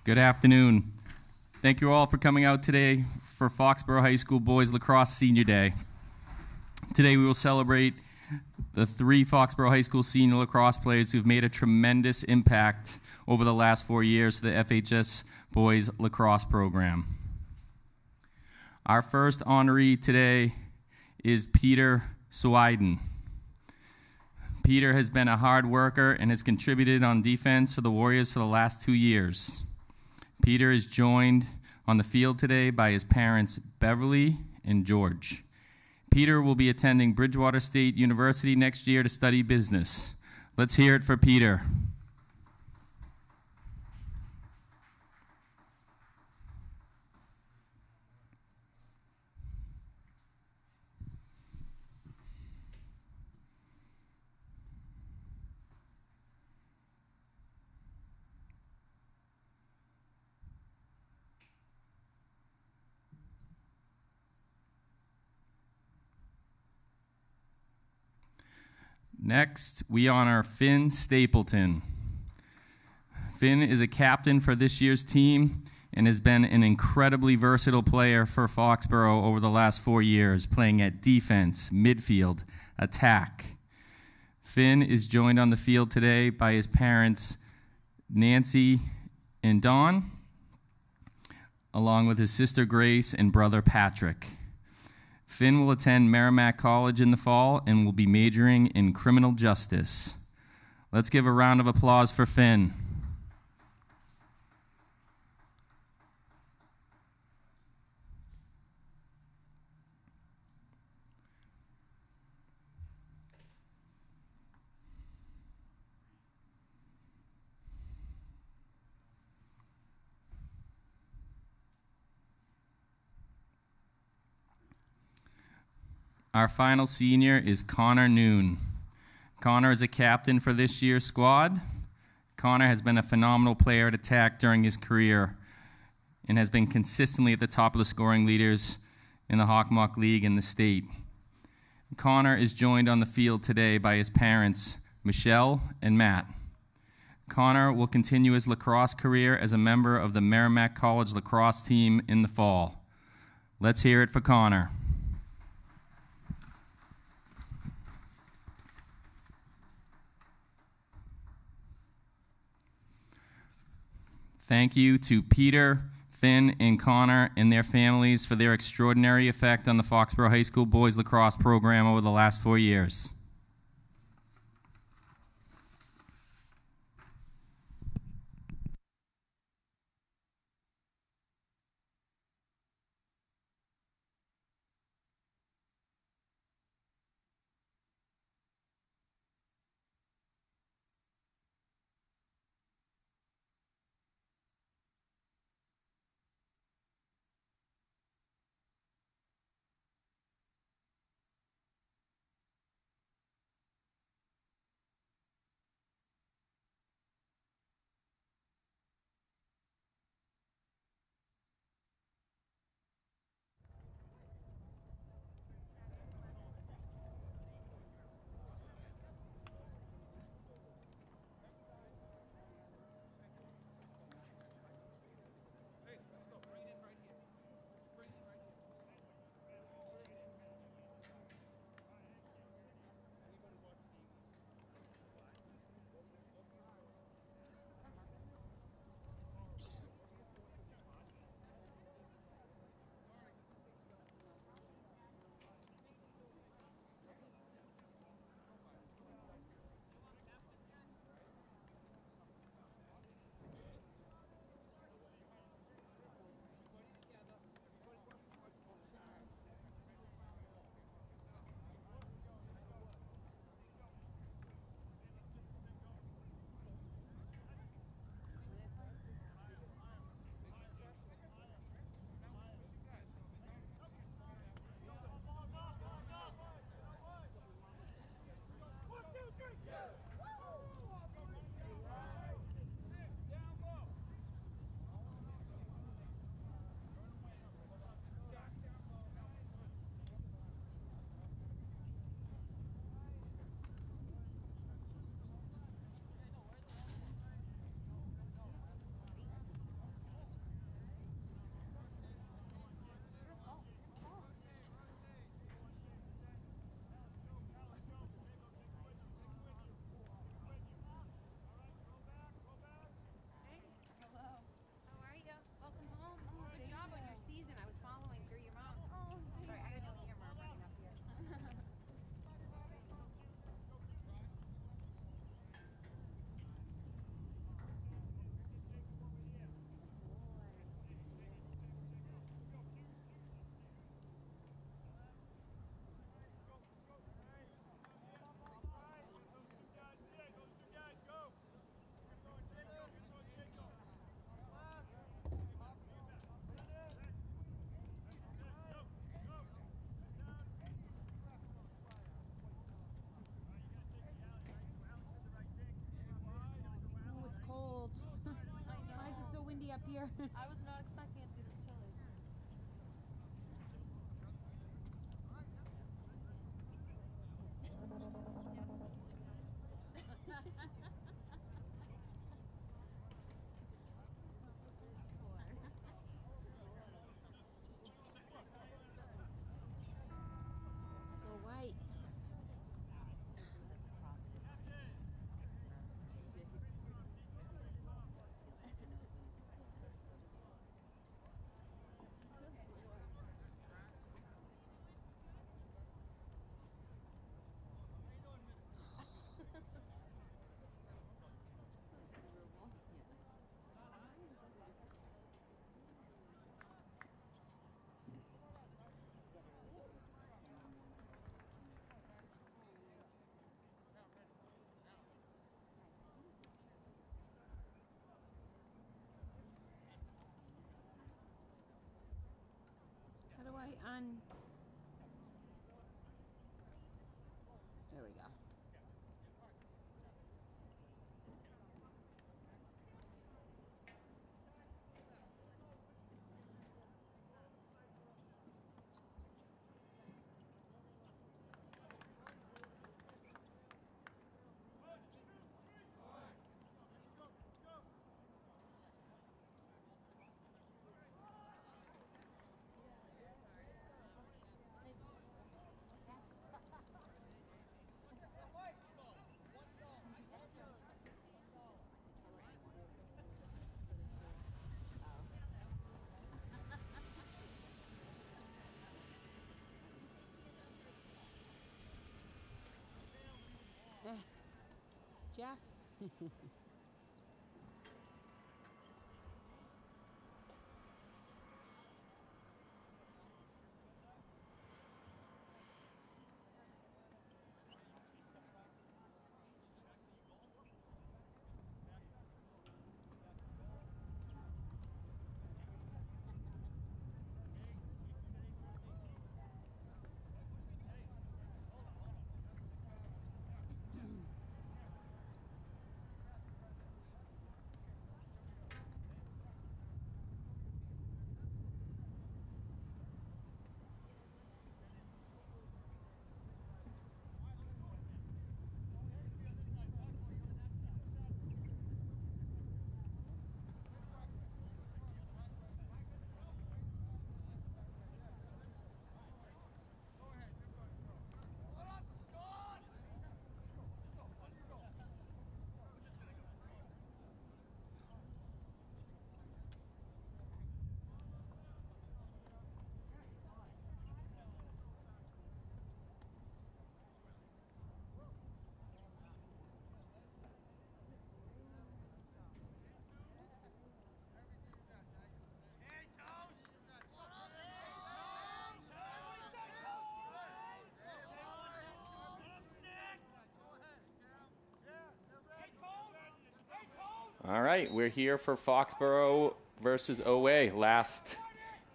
Good afternoon. Thank you all for coming out today for Foxborough High School Boys Lacrosse Senior Day. Today we will celebrate the 3 Foxborough High School senior lacrosse players who've made a tremendous impact over the last 4 years to the FHS Boys Lacrosse program. Our first honoree today is Peter Swiden. Peter has been a hard worker and has contributed on defense for the Warriors for the last 2 years. Peter is joined on the field today by his parents, Beverly and George. Peter will be attending Bridgewater State University next year to study business. Let's hear it for Peter. Next, we honor Finn Stapleton. Finn is a captain for this year's team and has been an incredibly versatile player for Foxborough over the last 4 years, playing at defense, midfield, attack. Finn is joined on the field today by his parents, Nancy and Dawn, along with his sister Grace and brother Patrick. Finn will attend Merrimack College in the fall and will be majoring in criminal justice. Let's give a round of applause for Finn. Our final senior is Connor Noon. Connor is a captain for this year's squad. Connor has been a phenomenal player at attack during his career and has been consistently at the top of the scoring leaders in the Hawkmock League and the state. Connor is joined on the field today by his parents, Michelle and Matt. Connor will continue his lacrosse career as a member of the Merrimack College lacrosse team in the fall. Let's hear it for Connor. Thank you to Peter, Finn, and Connor and their families for their extraordinary effect on the Foxborough High School Boys Lacrosse program over the last 4 years. I was not expecting it to be this chilly. Go white. How do I There we go. Jeff? All right, we're here for Foxborough versus OA, last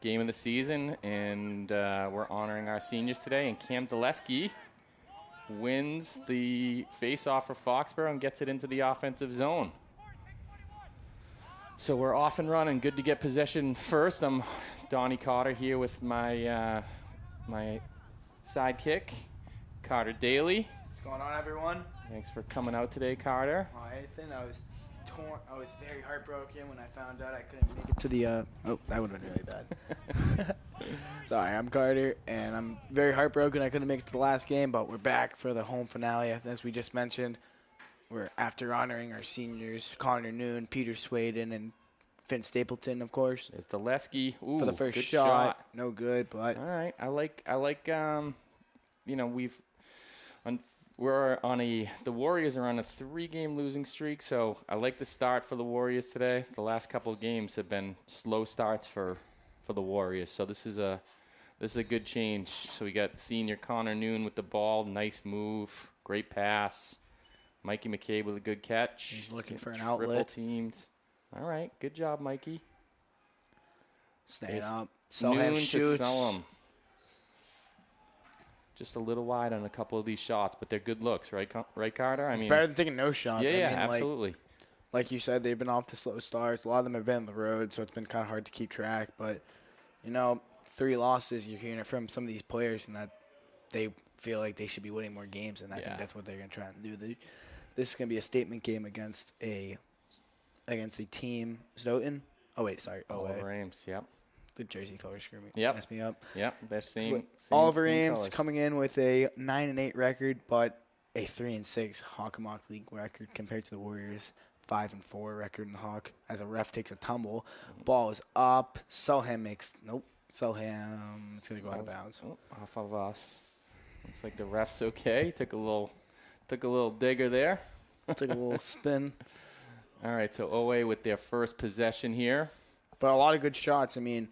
game of the season, and we're honoring our seniors today. And Cam Dulesky wins the face-off for Foxborough and gets it into the offensive zone. So we're off and running. Good to get possession first. I'm Donnie Cotter here with my my sidekick, Carter Daly. What's going on, everyone? Thanks for coming out today, Carter. Oh, anything. I was very heartbroken when I found out I couldn't make it to the. Oh, that would have been really bad. Sorry, I'm Carter, and I'm very heartbroken I couldn't make it to the last game, but we're back for the home finale. As we just mentioned, we're after honoring our seniors, Connor Noon, Peter Swaden, and Finn Stapleton, of course. It's Dulesky. Ooh, for the first good shot. No good, but all right. I like. You know, the Warriors are on a 3-game losing streak, so I like the start for the Warriors today. The last couple of games have been slow starts for the Warriors, so this is a good change. So we got senior Connor Noon with the ball, nice move, great pass. Mikey McCabe with a good catch. He's looking for an outlet. Triple teamed. All right, good job, Mikey. Staying up. Selham shoots. Just a little wide on a couple of these shots, but they're good looks, right, Carter? It's better than taking no shots. Yeah, I mean, absolutely. like you said, they've been off to slow starts. A lot of them have been on the road, so it's been kind of hard to keep track. But, 3 losses, you're hearing it from some of these players, and that they feel like they should be winning more games, and I think that's what they're going to try and do. This is going to be a statement game against a team, Stoughton. Oh, wait, sorry. Oliver Ames, yep. The jersey color screw me. Yep. Messed me up. Yep, they're same Oliver same Ames colors. coming in with a 9-8 record, but a 3-6 Hawk-a-Mock League record compared to the Warriors' 5-4 record in the Hawk. As a ref takes a tumble, ball is up. Selham it's gonna go out of bounds. Off of us. Looks like the ref's okay. Took a little digger there. Took a little spin. All right, so OA with their first possession here. But a lot of good shots. I mean,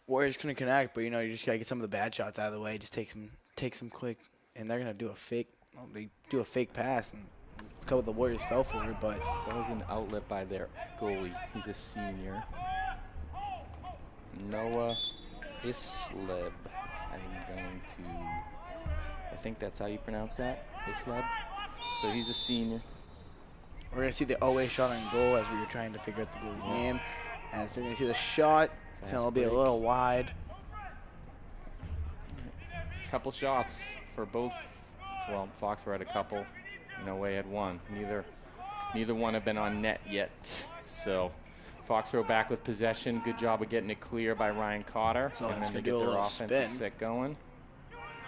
Warriors couldn't connect, but you just gotta get some of the bad shots out of the way. Just take some quick, and they're gonna do a fake. Well, they do a fake pass, and it's what the Warriors fell for it. But that was an outlet by their goalie. He's a senior. Noah Isleb. I think that's how you pronounce that, Isleb. So he's a senior. We're going to see the OA shot on goal as we were trying to figure out the goalie's name. As they're going to see the shot, so it'll be a little wide. Couple shots for both. Well, Foxborough had a couple, and OA had one. Neither one have been on net yet. So Foxborough back with possession. Good job of getting it clear by Ryan Cotter. So and then they they get their offensive set going.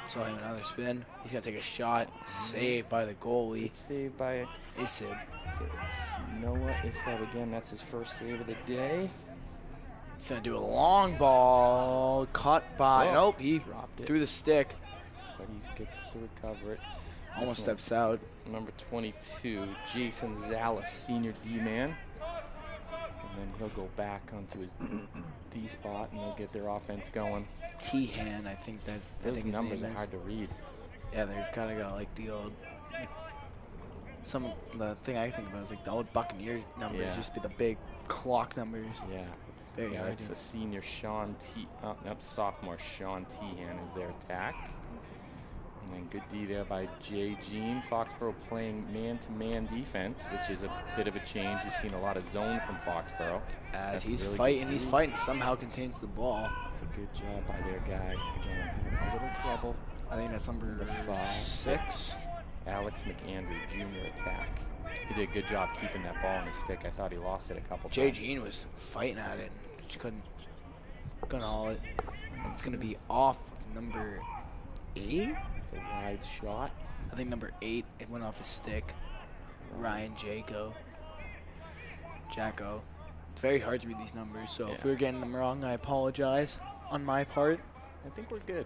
Saw him another spin. He's going to take a shot. Saved by the goalie. Saved by Isib. Noah Isleb again. That's his first save of the day. He's going to do a long ball. Caught by. Nope, he dropped it through the stick. But he gets to recover it. Almost steps out. Number 22, Jason Zallis, senior D-man. And then he'll go back onto his D spot, and they'll get their offense going. Keehan, I think that. Those numbers are hard to read. Yeah, they're kind of got like the old. The thing I think about is like the old Buccaneer numbers, used to be the big clock numbers. Yeah. Very hard. It's a senior Sean T. Not the sophomore Sean Tehan is their attack. And then good D there by Jay Jean. Foxborough playing man-to-man defense, which is a bit of a change. You've seen a lot of zone from Foxborough. As he's fighting, somehow contains the ball. It's a good job by their guy. Again, having a little trouble. I think that's number 6. Alex McAndrew, junior attack. He did a good job keeping that ball on his stick. I thought he lost it a couple Jay times. Jean was fighting at it. Just couldn't haul it. It's going to be off of number 8. It's a wide shot. I think number 8, it went off his stick. Ryan Jacko. It's very hard to read these numbers, so if we're getting them wrong, I apologize on my part. I think we're good.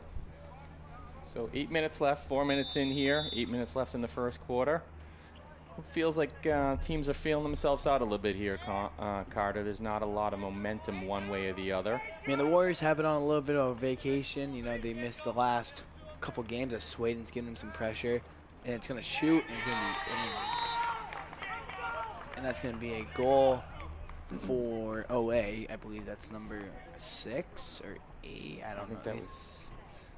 So 8 minutes left, 4 minutes in here, 8 minutes left in the first quarter. It feels like teams are feeling themselves out a little bit here, Carter. There's not a lot of momentum one way or the other. I mean, the Warriors have been on a little bit of a vacation. They missed the last couple games as Swaden's giving them some pressure. And it's going to shoot, and it's going to be in. And that's going to be a goal for OA. I believe that's number 6 or 8. I don't know. I think that was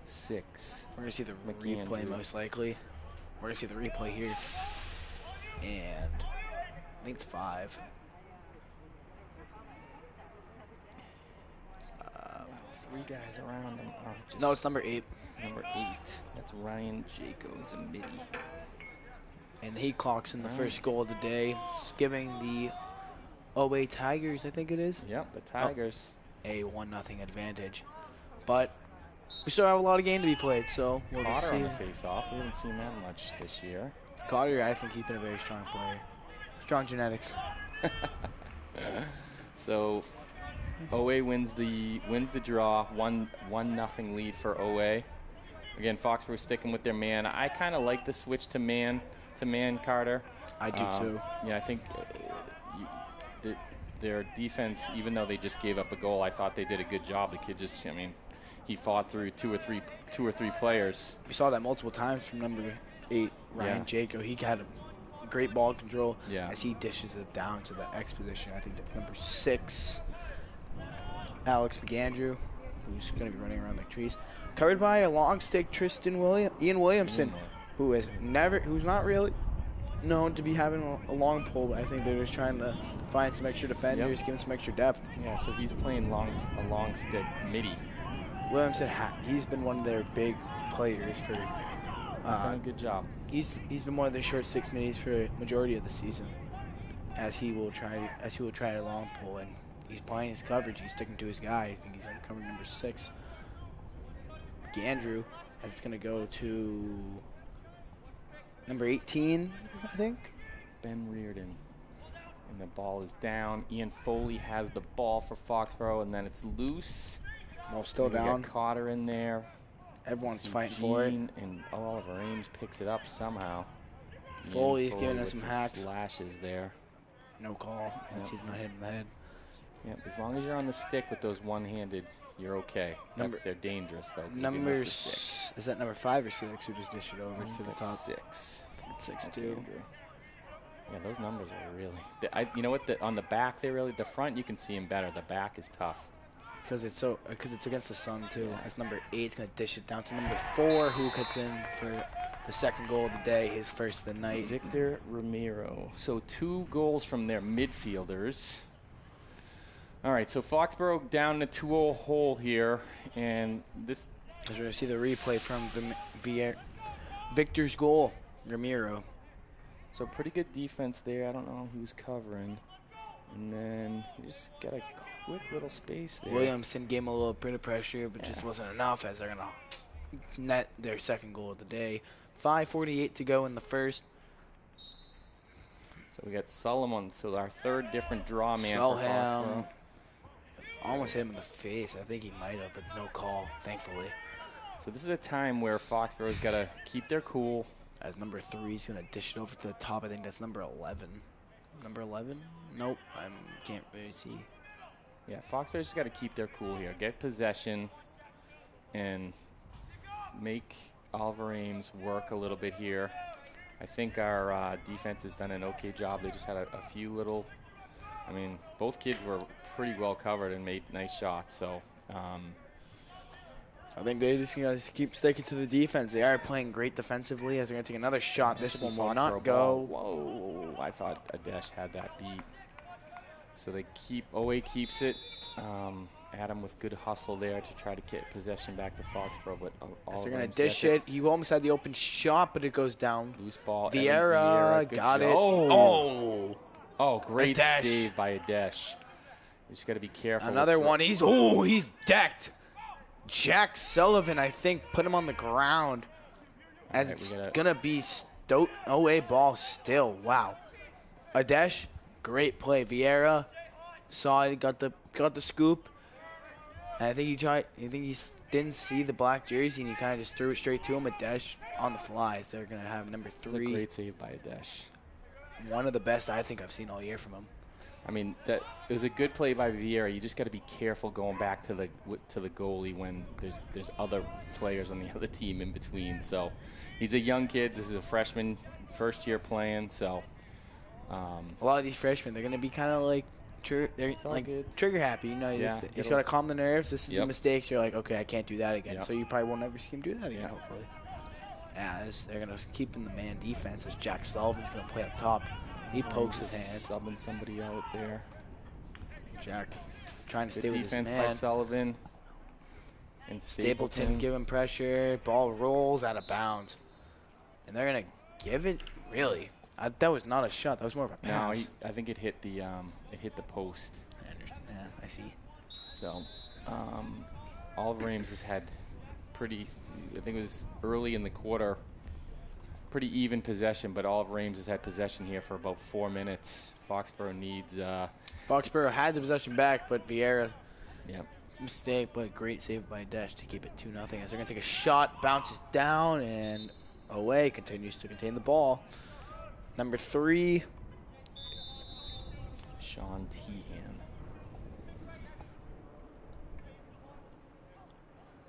6. We're going to see the replay most likely. We're going to see the replay here. And I think it's 5. Three guys around him. No, it's number 8. Number 8. That's Ryan Jaco. He's a midi. And he clocks in the first goal of the day. It's giving the OA Tigers, I think it is. Yep, the Tigers. A 1-0 advantage. But we still have a lot of game to be played, so we'll Cotter see. on the face-off. We haven't seen that much this year. Cotter, I think he's been a very strong player. Strong genetics. So OA wins the draw. 1-0 lead for OA. Again, Foxborough sticking with their man. I kind of like the switch to man, Carter. I do too. Yeah, I think their defense, even though they just gave up a goal, I thought they did a good job. The kid just, he fought through two or three players. We saw that multiple times from number 8, Ryan Jaco. He had a great ball control as he dishes it down to the X position. I think that's number 6, Alex McAndrew, who's going to be running around like trees. Covered by a long stick, Ian Williamson, who's not really known to be having a long pull, but I think they're just trying to find some extra defenders, give him some extra depth. Yeah, so he's playing a long stick midi. Williams said he's been one of their big players for. He's done a good job. He's been one of their short six middies for majority of the season, as he will try a long pull, and he's playing his coverage. He's sticking to his guy. I think he's on cover number 6. Gandrew, as it's going to go to number 18, I think. Ben Reardon. And the ball is down. Ian Foley has the ball for Foxborough, and then it's loose. Ball still and down. We got Cotter in there. Everyone's fighting for it. And Oliver Ames picks it up somehow. Foley's giving us with some hacks. Slashes there. No call. As he's not hitting the head. Yeah, as long as you're on the stick with those one-handed, you're okay. They're dangerous though. Is that number 5 or 6 who just dished it over to the top? 6. I think it's 6 too. Yeah, those numbers are really. You know what? On the back, the front you can see them better. The back is tough. Because it's against the sun too. Yeah. As number 8's gonna dish it down to number 4, who cuts in for the second goal of the day, his first of the night. Victor Ramiro. So 2 goals from their midfielders. All right, so Foxborough down the 2-0 hole here, and this. As we're gonna see the replay from Victor's goal, Ramiro. So pretty good defense there. I don't know who's covering. And then you just got a quick little space there. Williamson gave him a little bit of pressure, but just wasn't enough as they're going to net their second goal of the day. 5:48 to go in the first. So we got Solomon, so our third different draw man for Foxborough. Almost hit him in the face. I think he might have, but no call, thankfully. So this is a time where Foxborough's got to keep their cool. As number 3 is going to dish it over to the top. I think that's number 11. Number 11? Nope, I can't really see. Yeah, Foxborough's just got to keep their cool here. Get possession and make Oliver Ames work a little bit here. I think our defense has done an okay job. They just had a few little. I mean, both kids were pretty well covered and made nice shots. So. I think they just got to keep sticking to the defense. They are playing great defensively as they're going to take another shot. This one will not go. Whoa, I thought Adesh had that beat. So they OA keeps it. Adam with good hustle there to try to get possession back to Foxborough. But they're going to dish it. He almost had the open shot, but it goes down. Loose ball. Vieira got it. Oh, great save by Adesh. You just got to be careful. Another one. He's decked. Jack Sullivan, I think, put him on the ground. As it's going to be OA ball still. Wow. Adesh, great play. Vieira saw it, got the scoop. And I think he didn't see the black jersey, and he kind of just threw it straight to him. Adesh on the fly. So they're going to have number 3. It's a great save by Adesh. One of the best I think I've seen all year from him. I mean, it was a good play by Vieira. You just got to be careful going back to the goalie when there's other players on the other team in between. So he's a young kid. This is a freshman, first year playing. So a lot of these freshmen, they're gonna be kind of like trigger happy. You know, you just gotta calm the nerves. This is the mistakes. You're like, okay, I can't do that again. So you probably won't ever see him do that again. Hopefully. Yeah, they're gonna keep in the man defense as Jack Sullivan's gonna play up top. He pokes his hand. Subbing somebody out there. Jack trying to stay with his man. Defense by Sullivan. And Stapleton giving pressure. Ball rolls out of bounds. And they're going to give it? Really? That was not a shot. That was more of a pass. No, I think it hit the post. I understand. Yeah, I see. So, Oliver Ames has had pretty, I think it was early in the quarter, pretty even possession, but Oliver Ames has had possession here for about 4 minutes. Foxborough needs. Foxborough had the possession back, but Vieira, mistake, but a great save by Adesh to keep it 2-0. As they're going to take a shot, bounces down, and away continues to contain the ball. Number 3, Sean Tehan.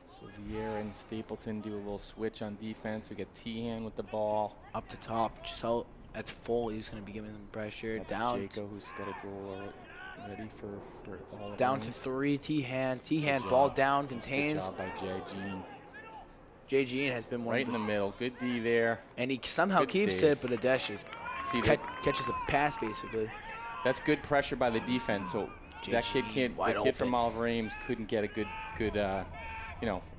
So Vieira and Stapleton do a little switch on defense. We get Tehan with the ball. Up to top. So that's Foley who's going to be giving them pressure. That's down. Jaco who's got a goal ready for all of down to 3. Tehan ball down, contains. Good job by Jay Jean. Jay Jean has been one right in the middle. Good D there. And he somehow keeps it, but Adesh is See that? Catches a pass, basically. That's good pressure by the defense. So that kid can't. Wide The kid from open. Oliver Ames couldn't get a good, a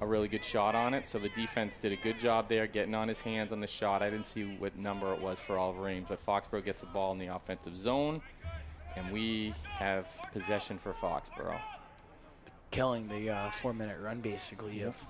really good shot on it. So the defense did a good job there, getting on his hands on the shot. I didn't see what number it was for Oliver Ames, but Foxborough gets the ball in the offensive zone, and we have possession for Foxborough. Killing the 4-minute run, basically. Yep. Of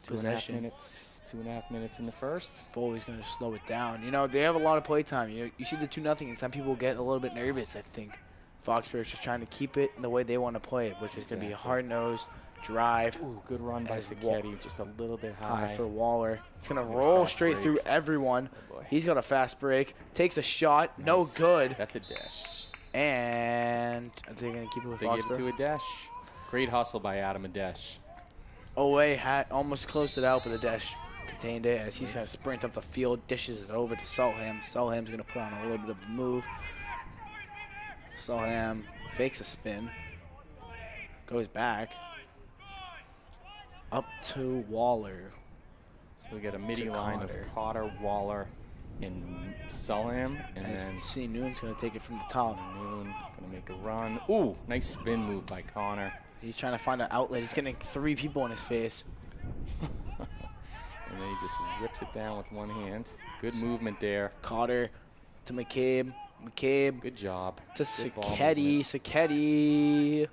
2.5 possession. minutes. 2.5 minutes in the first. Foley's going to slow it down. You know, they have a lot of play time. You see the 2-0, and some people get a little bit nervous, I think. Foxborough's just trying to keep it the way they want to play it, which is going to be a hard-nosed drive. Ooh, good run by As Sacchetti, just a little bit High high. for Waller. It's going to Good roll fast straight break. through everyone. Oh, boy. He's got a fast break. Takes a shot. No Nice. good. That's a dash. And are they going to keep it with They give it Foxborough? to a dash. Great hustle by Adam Adesh. Owe had almost closed it out, but Adesh contained it as he's going to sprint up the field, dishes it over to Solham. Solham's going to put on a little bit of a move. Solham fakes a spin, goes back, up to Waller. So we got a midi To line Cotter. of Cotter, Waller, and Sulham, and And then C. Noon's going to take it from the top. Noon gonna make a run. Ooh, nice spin move by Connor. He's trying to find an outlet. He's getting 3 people in his face. And then he just rips it down with one hand. Good movement there. Cotter to McCabe. McCabe Good job. to Good ball Sacchetti. movement. Sacchetti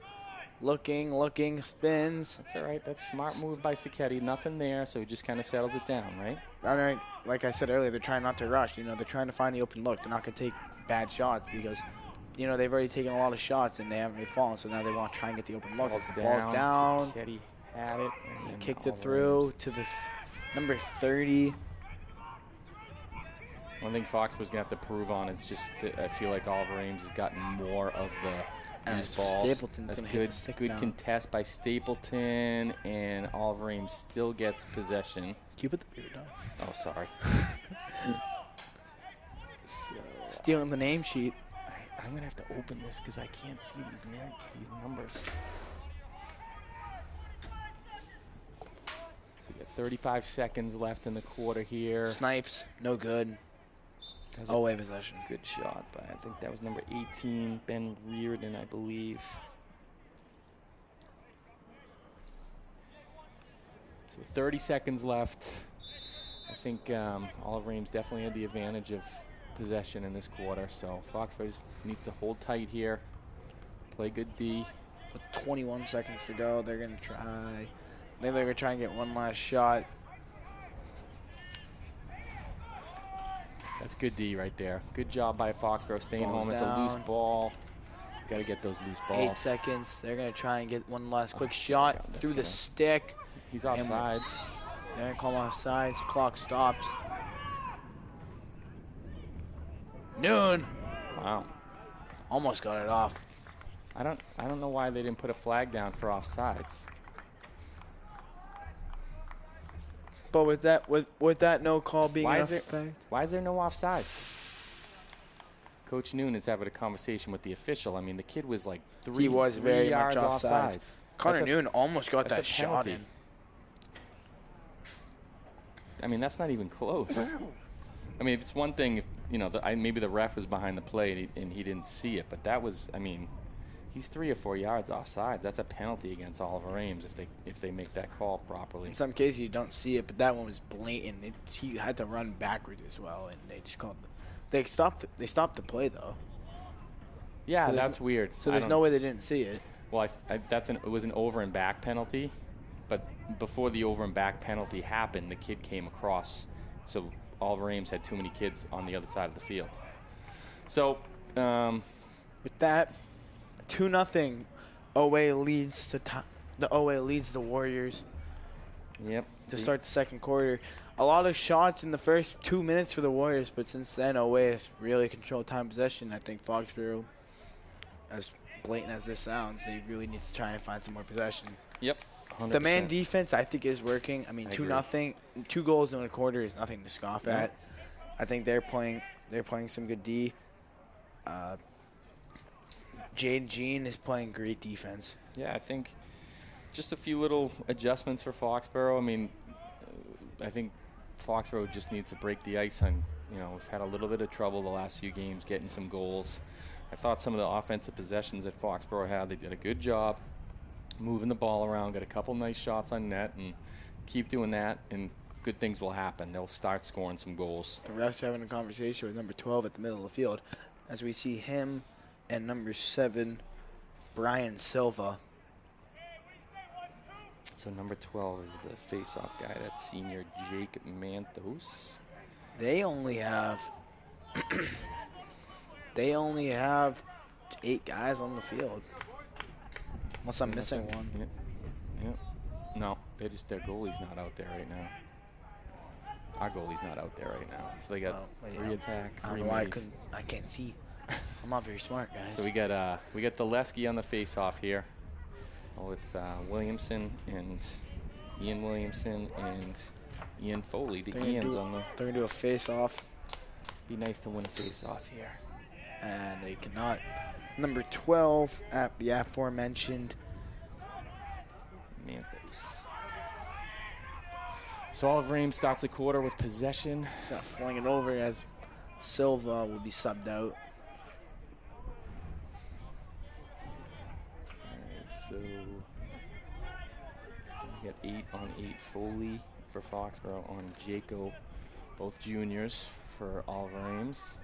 looking, spins. That's all right. That's smart move by Sacchetti. Nothing there, so he just kind of settles it down, right? All right, like I said earlier, they're trying not to rush. You know, they're trying to find the open look. They're not going to take bad shots because, you know, they've already taken a lot of shots and they haven't really fallen. So now they want to try and get the open look. As the ball's down, Sacchetti had it. And he then kicked it Oliver through Ames. to the number 30. One thing Foxborough's gonna have to prove on is just that I feel like Oliver Ames has gotten more of the And loose balls. Stapleton's That's gonna hit good. the stick Good down. contest by Stapleton, and Oliver Ames still gets possession. Can you put the beer down? Oh, sorry. So Stealing the name sheet. I'm gonna have to open this because I can't see these numbers. So we got 35 seconds left in the quarter here. Snipes, no good. That was a Away possession. good shot, but I think that was number 18, Ben Reardon, I believe. So 30 seconds left. I think Oliver Ames definitely had the advantage of possession in this quarter, so Foxborough just needs to hold tight here, play good D. With 21 seconds to go, they're going to try. I think they're going to try and get one last shot. That's good D right there. Good job by Foxborough staying Ball's home. It's a loose down. ball. Got to get those loose balls. 8 seconds. They're going to try and get one last quick Oh, shot yeah, that's through the gonna- stick. He's And offsides. They're going to call offsides. Clock stops. Noon. Wow. Almost got it off. I don't know why they didn't put a flag down for offsides. But with that no call being Why in is there- effect. Why is there no offsides? Coach Noon is having a conversation with the official. I mean, the kid was like three was very much yards offsides. offsides. Connor That's a- Noon almost got that's that a shot penalty. in. I mean, that's not even close. I mean, it's one thing if, you know, maybe the ref was behind the play and he didn't see it, but that was, I mean, he's 3 or 4 yards offsides. That's a penalty against Oliver Ames if they make that call properly. In some cases you don't see it, but that one was blatant. He had to run backwards as well, and they just called. They stopped the play though. Yeah, So there's that's weird. So I there's don't- no way they didn't see it. Well, it was an over and back penalty, but before the over and back penalty happened, the kid came across, so Oliver Ames had too many kids on the other side of the field. So, With that, 2-0. OA leads the OA leads the Warriors yep. to start the second quarter. A lot of shots in the first 2 minutes for the Warriors, but since then OA has really controlled time possession. I think Foxborough, as blatant as this sounds, they really need to try and find some more possession. Yep. 100%. The man defense, I think, is working. I mean, I 2-0, 2 goals in a quarter is nothing to scoff No. at. I think they're playing some good D. Jade Jean is playing great defense. Yeah, I think just a few little adjustments for Foxborough. I mean, I think Foxborough just needs to break the ice on you know, we've had a little bit of trouble the last few games getting some goals. I thought some of the offensive possessions that Foxborough had, they did a good job moving the ball around, got a couple nice shots on net, and keep doing that, and good things will happen. They'll start scoring some goals. The refs are having a conversation with number 12 at the middle of the field as we see him and number 7, Brian Silva. So number 12 is the face-off guy. That's senior Jake Manthos. They only have 8 guys on the field. Unless I'm missing one. Yep. No, their goalie's not out there right now. Our goalie's not out there right now. So they got 3 attacks, 3 minis. I can't see. I'm not very smart, guys. So we got Daleski on the face-off here with Williamson and Ian Williamson and Ian Foley. The Ian's on the. They're gonna do a face-off. Be nice to win a face-off here. And they cannot. Number 12 at the aforementioned Manthos. So Oliver Ames starts the quarter with possession. He's gonna fling it over as Silva will be subbed out. Alright, so we got 8 on 8 Foley for Foxborough on Jaco, both juniors for Oliver Ames.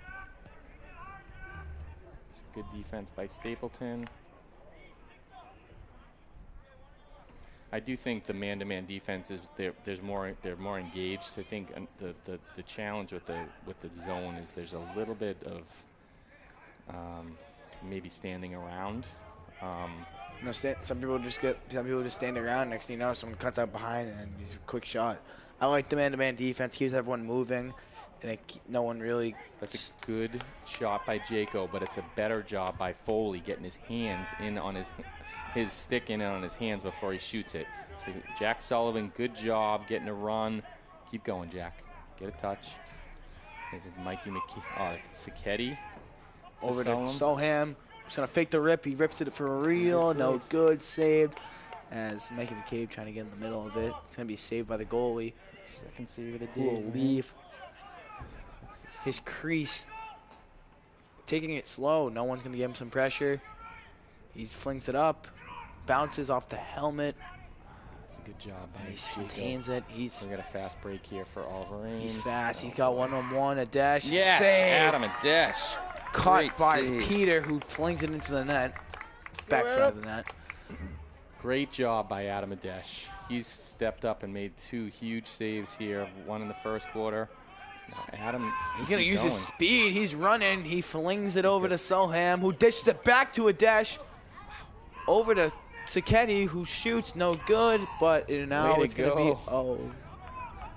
It's a good defense by Stapleton. I do think the man-to-man defense is they're more engaged. I think the challenge with the zone is there's a little bit of maybe standing around. Some people just stand around. Next thing you know, someone cuts out behind and he's a quick shot. I like the man-to-man defense. Keeps everyone moving, and no one really. That's a good shot by Jaco, but it's a better job by Foley getting his hands in on his stick in on his hands before he shoots it. So Jack Sullivan, good job getting a run. Keep going, Jack. Get a touch. There's Mikey Sacchetti. Over to Solham. Just gonna fake the rip. He rips it for real. No good. Saved. As Mikey McCabe trying to get in the middle of it. It's gonna be saved by the goalie. Second save of the Who day. will leave his crease. Taking it slow. No one's gonna give him some pressure. He flings it up. Bounces off the helmet. That's a good job by He contains it. We got a fast break here for Oliver Ames. He's fast. He's got one-on-one. A dash. Yes, Save. Adam a dash. Caught Great by save. Peter, who flings it into the net. Backside of the net. Great job by Adam Adesh. He's stepped up and made 2 huge saves here. One in the first quarter. Now Adam, he's going to use his speed. He's running. He flings it over to Solham, who dishes it back to Adesh. Over to Sacchetti, who shoots. No good, but now it's going to be.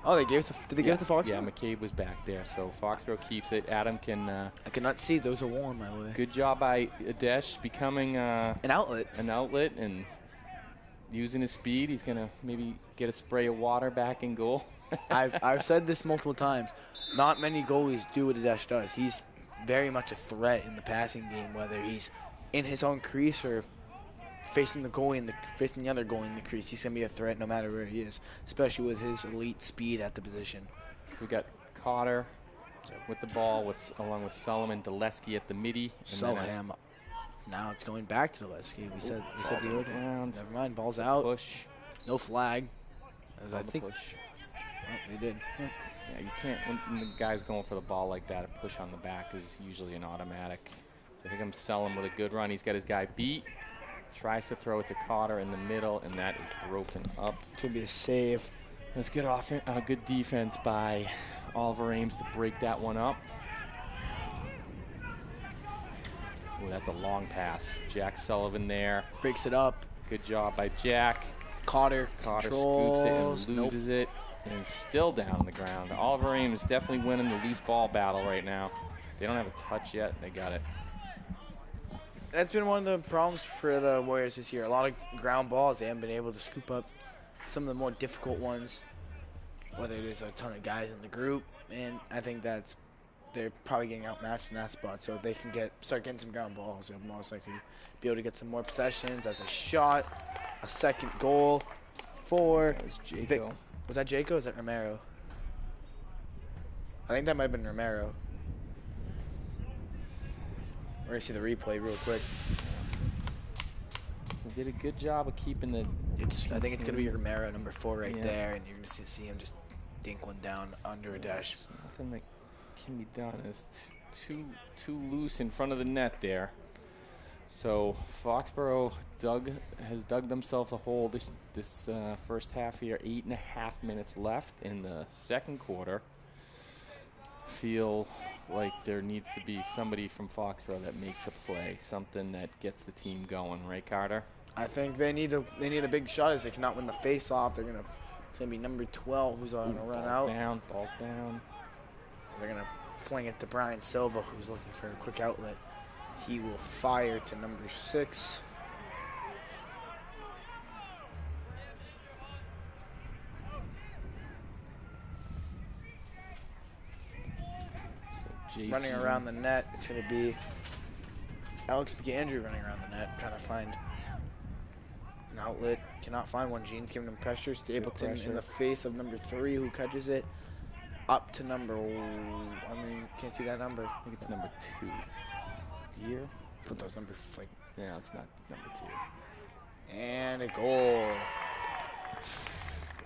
Oh, they gave it to, did they give it to Foxborough? Yeah, McCabe was back there, so Foxborough keeps it. Adam can. I cannot see. Those are worn my way. Good job by Adesh becoming an outlet. An outlet and using his speed. He's gonna maybe get a spray of water back in goal. I've said this multiple times. Not many goalies do what Adesh does. He's very much a threat in the passing game, whether he's in his own crease or facing the goalie facing the other goalie in the crease. He's gonna be a threat no matter where he is, especially with his elite speed at the position. We got Cotter with the ball, along with Solomon, Daleski at the midi. Solham. Now it's going back to Daleski. We said the order. Never mind. Ball's out. Push. No flag. As I think. Push. Oh, they did. Yeah, you can't when the guy's going for the ball like that. A push on the back is usually an automatic. I think I'm selling with a good run. He's got his guy beat. Tries to throw it to Cotter in the middle, and that is broken up. It's going to be a save. That's good good defense by Oliver Ames to break that one up. Oh, that's a long pass. Jack Sullivan there. Breaks it up. Good job by Jack. Cotter scoops it and loses it, and still down on the ground. Oliver Ames definitely winning the loose ball battle right now. They don't have a touch yet. They got it. That's been one of the problems for the Warriors this year. A lot of ground balls. They haven't been able to scoop up some of the more difficult ones, whether it is a ton of guys in the group. And I think they're probably getting outmatched in that spot. So if they can start getting some ground balls, they'll most likely be able to get some more possessions. As a shot, a second goal for that was Jaco. Was that Jaco or is that Romero? I think that might have been Romero. We're going to see the replay real quick. So did a good job of keeping the... I think it's going to be Romero, number 4 right Yeah. there, and you're going to see him just dink one down under a dash. There's nothing that can be done. It's too loose in front of the net there. So Foxborough has dug themselves a hole this first half here. 8.5 minutes left in the second quarter. Feel like there needs to be somebody from Foxborough that makes a play, something that gets the team going, right, Carter? I think they need a big shot as they cannot win the face-off. It's gonna be number 12 who's on a run out. Ball's down. They're gonna fling it to Brian Silva, who's looking for a quick outlet. He will fire to number 6. So running around the net, it's gonna be Alex McAndrew running around the net, trying to find an outlet. Cannot find one. Gene's giving him pressure. Stapleton in the face of number 3, who catches it. Up to number, can't see that number. I think it's number 2. Deer? Put those numbers like. Yeah, it's not number 2. And a goal.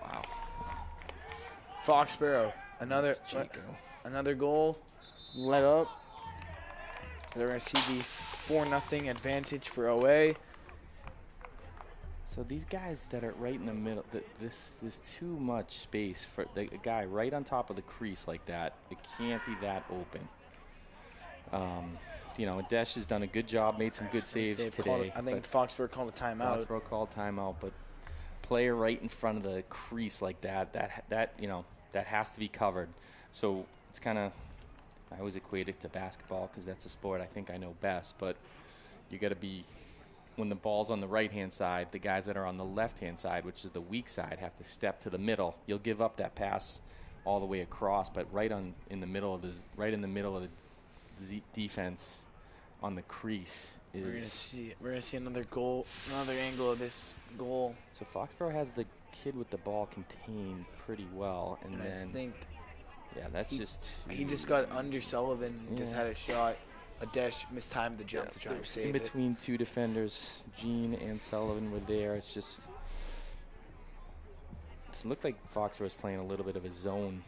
Wow. Foxborough, another goal let up. They're going to see the 4-0 advantage for OA. So these guys that are right in the middle, there's too much space for the guy right on top of the crease like that. It can't be that open. You know, Adesh has done a good job, made some good saves today. I think Foxborough called a timeout. Foxborough called timeout, but player right in front of the crease like that has to be covered. So it's kind of, I always equate it to basketball because that's a sport I think I know best, but you got to be, when the ball's on the right-hand side, the guys that are on the left-hand side, which is the weak side, have to step to the middle. You'll give up that pass all the way across, but right in the middle of the defense on the crease is. We're gonna see another goal, another angle of this goal. So Foxborough has the kid with the ball contained pretty well, and then I think that's just he just got under Sullivan. And just had a shot. Adesh mistimed the jump to try to save in between 2 defenders. Gene and Sullivan were there. It looked like Foxborough was playing a little bit of a zone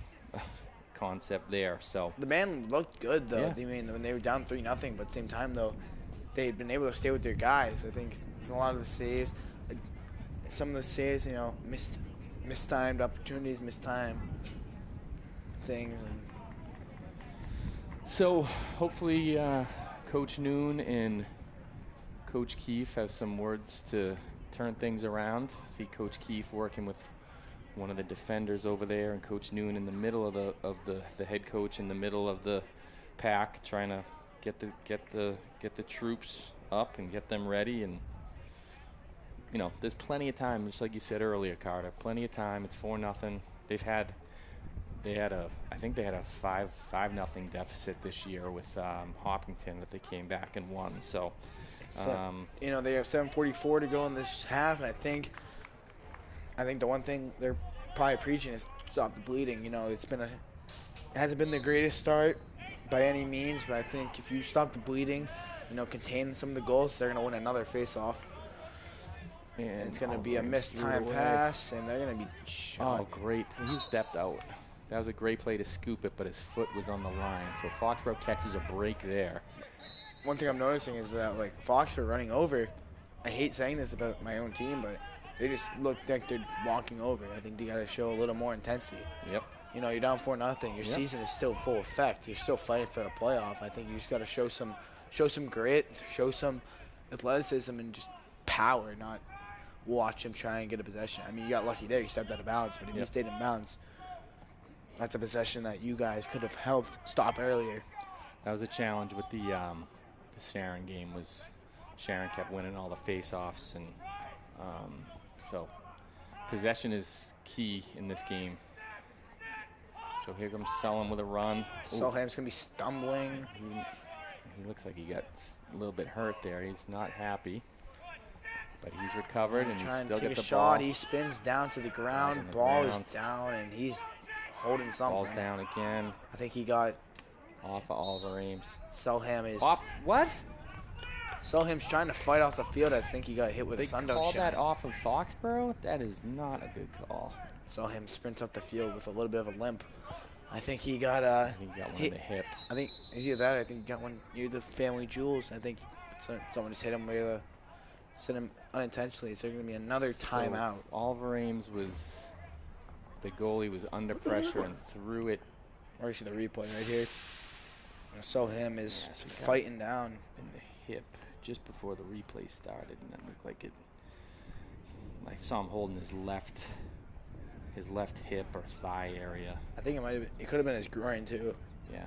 concept there. So the man looked good though. Yeah. I mean, when they were down 3-0, but at the same time though, they had been able to stay with their guys. I think a lot of the saves, some of the saves, mistimed opportunities, mistimed things. And so hopefully Coach Noon and Coach Keefe have some words to turn things around. See Coach Keefe working with one of the defenders over there, and Coach Noon in the middle of the head coach in the middle of the pack, trying to get the troops up and get them ready. And there's plenty of time, just like you said earlier, Carter. Plenty of time. It's 4-0. I think they had a 5-0 deficit this year with Hopkinton that they came back and won. So they have 7:44 to go in this half, and I think the one thing they're probably preaching is stop the bleeding. It hasn't been the greatest start by any means, but I think if you stop the bleeding, contain some of the goals, they're going to win another face-off. And it's going to be a missed time pass, and they're going to be shot. Oh, great. He stepped out. That was a great play to scoop it, but his foot was on the line. So Foxborough catches a break there. One thing I'm noticing is that, Foxborough running over, I hate saying this about my own team, but they just look like they're walking over. I think they got to show a little more intensity. Yep. You're down 4-0. Your season is still full effect. You're still fighting for a playoff. I think you just got to show some grit, show some athleticism, and just power, not watch him try and get a possession. I mean, you got lucky there. You stepped out of bounds, but if you stayed in bounds, that's a possession that you guys could have helped stop earlier. That was a challenge with the Sharon game. Was Sharon kept winning all the face-offs, and so possession is key in this game. So here comes Sullivan with a run. Sullivan's going to be stumbling. He looks like he got a little bit hurt there. He's not happy. But he's recovered, and he's still got the shot. ball. He spins down to the ground. Ball is down, and he's holding something. Ball's down again. I think he got Off of Oliver Ames. Selham is Off. What? Selham's trying to fight off the field. I think he got hit with They a sundown called shot. that off of Foxborough? That is not a good call. Selham sprints up the field with a little bit of a limp. I think he got I think he got one hit. in the hip. I think is either that. Or I think he got one near the family jewels. I think someone just hit him where the sent him unintentionally. So there's gonna be another timeout. Oliver Ames was the goalie was under pressure and threw it Or you see the replay right here. Selham is Yes, he got fighting down. in the hip just before the replay started, and that looked like it. I saw him holding his left hip or thigh area. I think it might have been, it could have been his groin too. Yeah.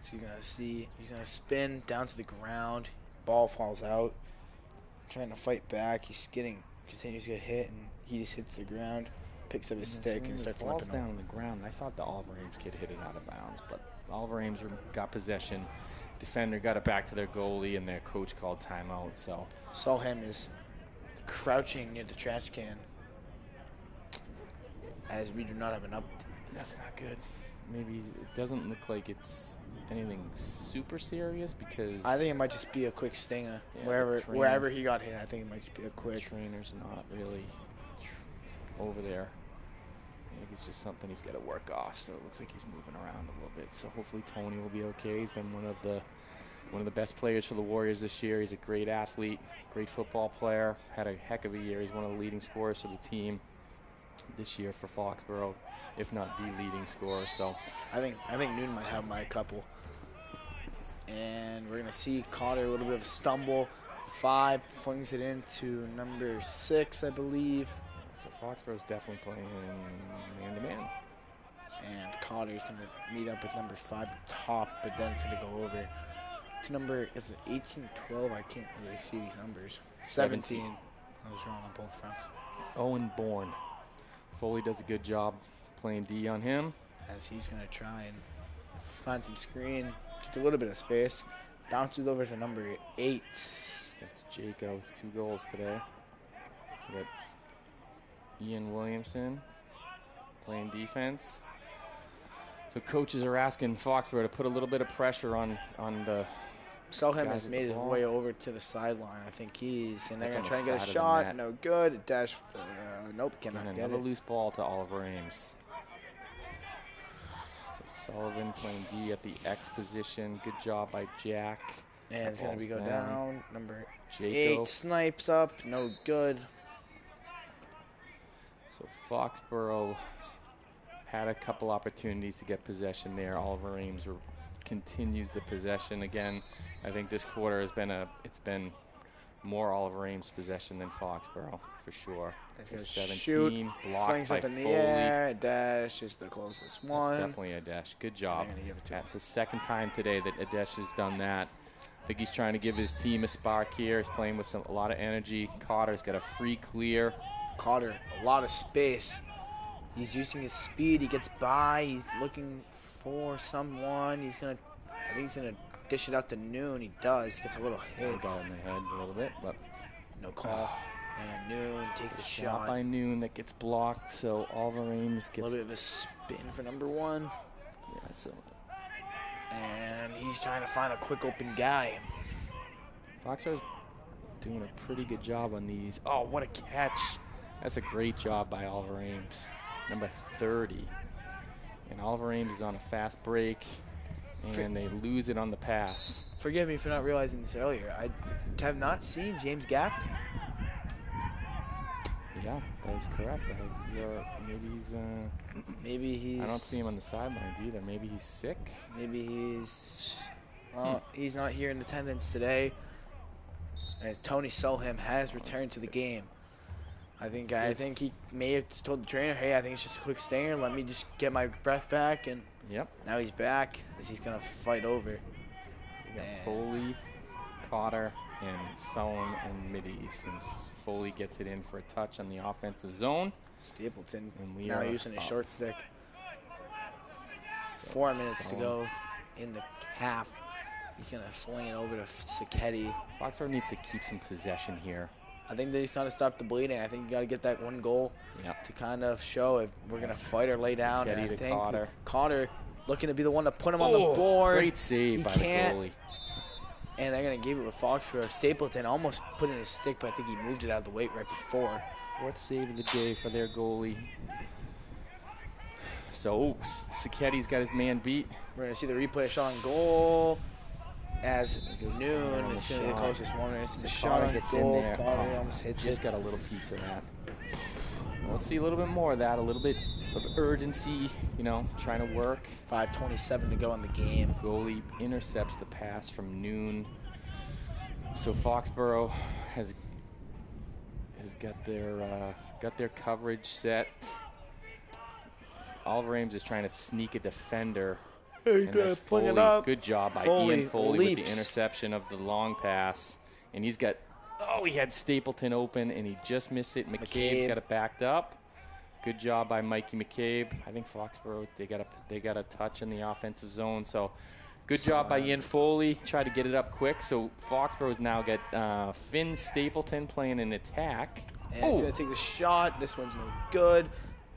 So you're gonna see he's gonna spin down to the ground. Ball falls out. Trying to fight back. He's continues to get hit, and he just hits the ground, picks up his stick, and starts Ball's limping. down on the ground. I thought the Oliver Ames kid hit it out of bounds, but Oliver Ames got possession. Defender got it back to their goalie, and their coach called timeout. So Solheim is crouching near the trash can, as we do not have an up. that's not good. Maybe it doesn't look like it's anything super serious because I think it might just be a quick stinger. Yeah, wherever he got hit, I think it might just be a the quick. trainer's not really over there. I think it's just something he's got to work off. So it looks like he's moving around a little bit. So hopefully Tony will be okay. He's been one of the best players for the Warriors this year. He's a great athlete, great football player. Had a heck of a year. He's one of the leading scorers for the team this year for Foxborough, if not the leading scorer. So I think Newton might have my couple. And we're gonna see Cotter a little bit of a stumble. 5 flings it into number 6, I believe. So Foxborough's definitely playing man-to-man. And Cotter's gonna meet up with number 5 up top, but then it's gonna go over to number, is it 18, 12? I can't really see these numbers. 17. I was wrong on both fronts. Owen Bourne. Foley does a good job playing D on him. As he's gonna try and find some screen, gets a little bit of space, bounces over to number 8. That's Jaco with 2 goals today. So we got Ian Williamson playing defense. So coaches are asking Foxborough to put a little bit of pressure on the Selham guys has with made the his ball. way over to the sideline. I think he's, and they're That's going to on try and the get a side of the shot. net. No good. Dash. Nope, and cannot get another it. loose ball to Oliver Ames. So Sullivan playing D at the X position. Good job by Jack. And it's going to be go Ball's down. Number Jaco. 8 snipes up. No good. So Foxborough had a couple opportunities to get possession there. Oliver Ames continues the possession again. I think this quarter has been it's been more Oliver Ames possession than Foxborough for sure. It's going to 17 shoot. blocked Flings by up in the Foley. air. Dash is the closest one. That's definitely Adesh. Good job. They're gonna give it to him. That's the second time today that Adesh has done that. I think he's trying to give his team a spark here. He's playing with a lot of energy. Cotter's got a free clear. Cotter, a lot of space. He's using his speed. He gets by. He's looking for someone. I think he's gonna dish it out to Noon. He does. Gets a little He hit. got in the head a little bit, but No call. And Noon takes the shot shot. by Noon that gets blocked. So Oliver Ames A gets. little bit of a spin for number 1. Yeah, so And he's trying to find a quick open guy. Foxborough's doing a pretty good job on these. Oh, what a catch! That's a great job by Oliver Ames, number 30. And Oliver Ames is on a fast break, and they lose it on the pass. Forgive me for not realizing this earlier. I have not seen James Gaffney. Yeah, that is correct. Maybe he's. I don't see him on the sidelines either. Maybe he's sick. Maybe he's. Well, he's not here in attendance today. As Tony Solheim has returned to the game. I think he may have told the trainer, "Hey, I think it's just a quick stinger. Let me just get my breath back." And Yep. now he's back as he's gonna fight over. We got Man. Foley, Cotter, and Sullivan and Middies. And Foley gets it in for a touch on the offensive zone. Stapleton And we now are using his up. short stick. So 4 minutes to Sullivan. go in the half. He's gonna fling it over to Sacchetti. Foxborough needs to keep some possession here. I think they just got to stop the bleeding. I think you got to get that one goal to kind of show if we're going to fight or lay down. And I think Cotter looking to be the one to put him on the board. Great save by the goalie. And they're going to give it with Foxborough. Stapleton almost put in his stick, but I think he moved it out of the way right before. Fourth save of the day for their goalie. So, Sacchetti's got his man beat. We're going to see the replay shot on goal. As Noon is going to be the closest one. It's the shot on goal. Cotter almost hits it. Just got a little piece of that. We'll see a little bit more of that. A little bit of urgency, you know, trying to work. 5:27 to go in the game. Goalie intercepts the pass from Noon. So Foxborough has got their coverage set. Oliver Ames is trying to sneak a defender. And that's Foley. Good job by Ian Foley with the interception of the long pass. And he's got, he had Stapleton open and he just missed it. McCabe's got it backed up. Good job by Mikey McCabe. I think Foxborough, they got a touch in the offensive zone. So good job by Ian Foley. Tried to get it up quick. So Foxborough's now got Finn Stapleton playing an attack. And he's going to take the shot. This one's no good.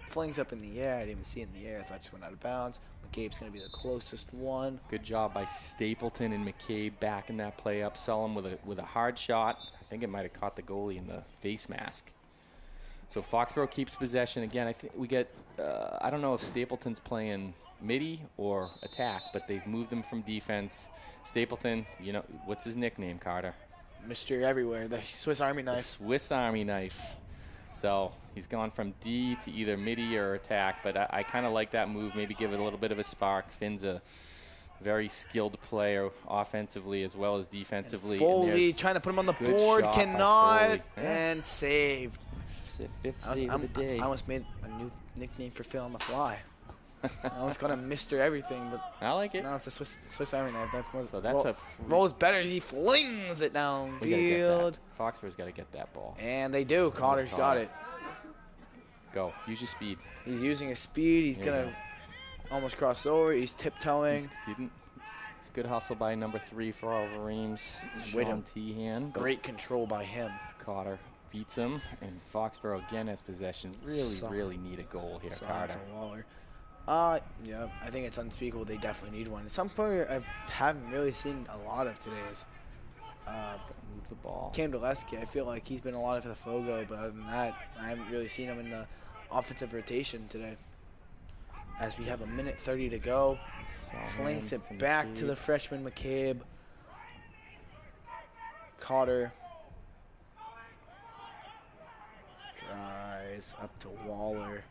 Flings up in the air. I didn't even see it in the air. I thought it just went out of bounds. McCabe's going to be the closest one. Good job by Stapleton and McCabe backing that play up. Sullivan with a hard shot. I think it might have caught the goalie in the face mask. So Foxborough keeps possession again. I think we get. I don't know if Stapleton's playing midi or attack, but they've moved him from defense. Stapleton, you know what's his nickname, Carter? Mr. Everywhere, the Swiss Army knife. The Swiss Army knife. So he's gone from D to either midi or attack, but I kind of like that move. Maybe give it a little bit of a spark. Finn's a very skilled player offensively as well as defensively. And Foley trying to put him on the board, cannot, and saved. Fifth save of the day. I almost made a new nickname for Phil on the fly. I almost got him Mr. Everything, but I like it. No, it's the Swiss Army knife. So that's rolls better. He flings it downfield. Foxborough's got to get that ball. And they do. Cotter's got it. Go. Use your speed. He's using his speed. He's going to almost cross over. He's tiptoeing. It's good hustle by number 3 for Oliver Ames. Sean Tehan. Great control by him. Cotter beats him, and Foxborough again has possession. Really need a goal here, Carter. Waller. Yeah, I think it's unspeakable. They definitely need one. Some player I haven't really seen a lot of today is move the ball. Cam Deleski. I feel like he's been a lot for the Fogo, but other than that, I haven't really seen him in the offensive rotation today. As we have a minute 30 to go, flanks it back to the freshman McCabe. Cotter drives up to Waller.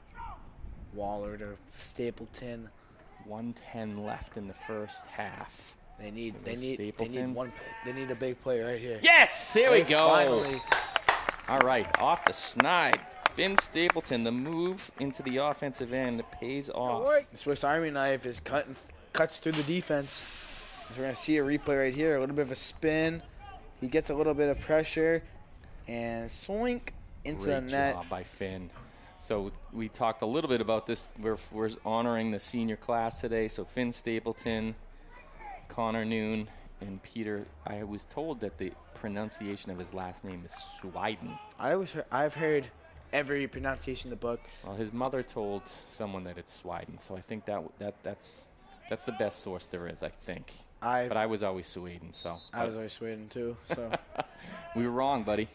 Waller to Stapleton. 1:10 left in the first half. They need a big play right here. Yes, here we go. Finally. All right, off the snide. Finn Stapleton, the move into the offensive end pays off. The Swiss Army knife is cuts through the defense. We're going to see a replay right here. A little bit of a spin. He gets a little bit of pressure and swink into the net. Great job by Finn. So we talked a little bit about this. We're honoring the senior class today. So Finn Stapleton, Connor Noon, and Peter. I was told that the pronunciation of his last name is Swiden. I've heard every pronunciation in the book. Well, his mother told someone that it's Swiden, so I think that's the best source there is. I think. But I was always Sweden, so. I was always Sweden too. So. We were wrong, buddy.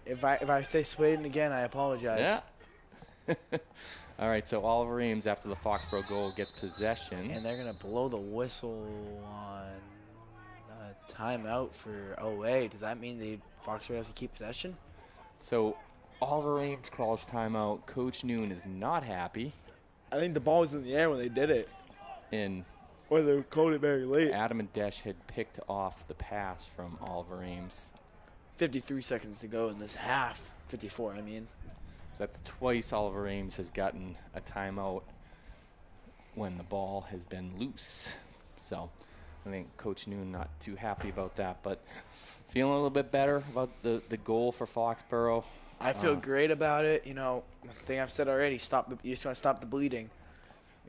If I say Sweden again, I apologize. Yeah. All right, so Oliver Ames, after the Foxborough goal, gets possession. And they're going to blow the whistle on a timeout for OA. Does that mean Foxborough has to keep possession? So Oliver Ames calls timeout. Coach Noon is not happy. I think the ball was in the air when they did it. Or they called it very late. Adam and Desch had picked off the pass from Oliver Ames. 53 seconds to go in this half. 54, I mean. That's twice Oliver Ames has gotten a timeout when the ball has been loose. So I think Coach Noon not too happy about that, but feeling a little bit better about the goal for Foxborough. I feel great about it. You know, the thing I've said already, you just want to stop the bleeding.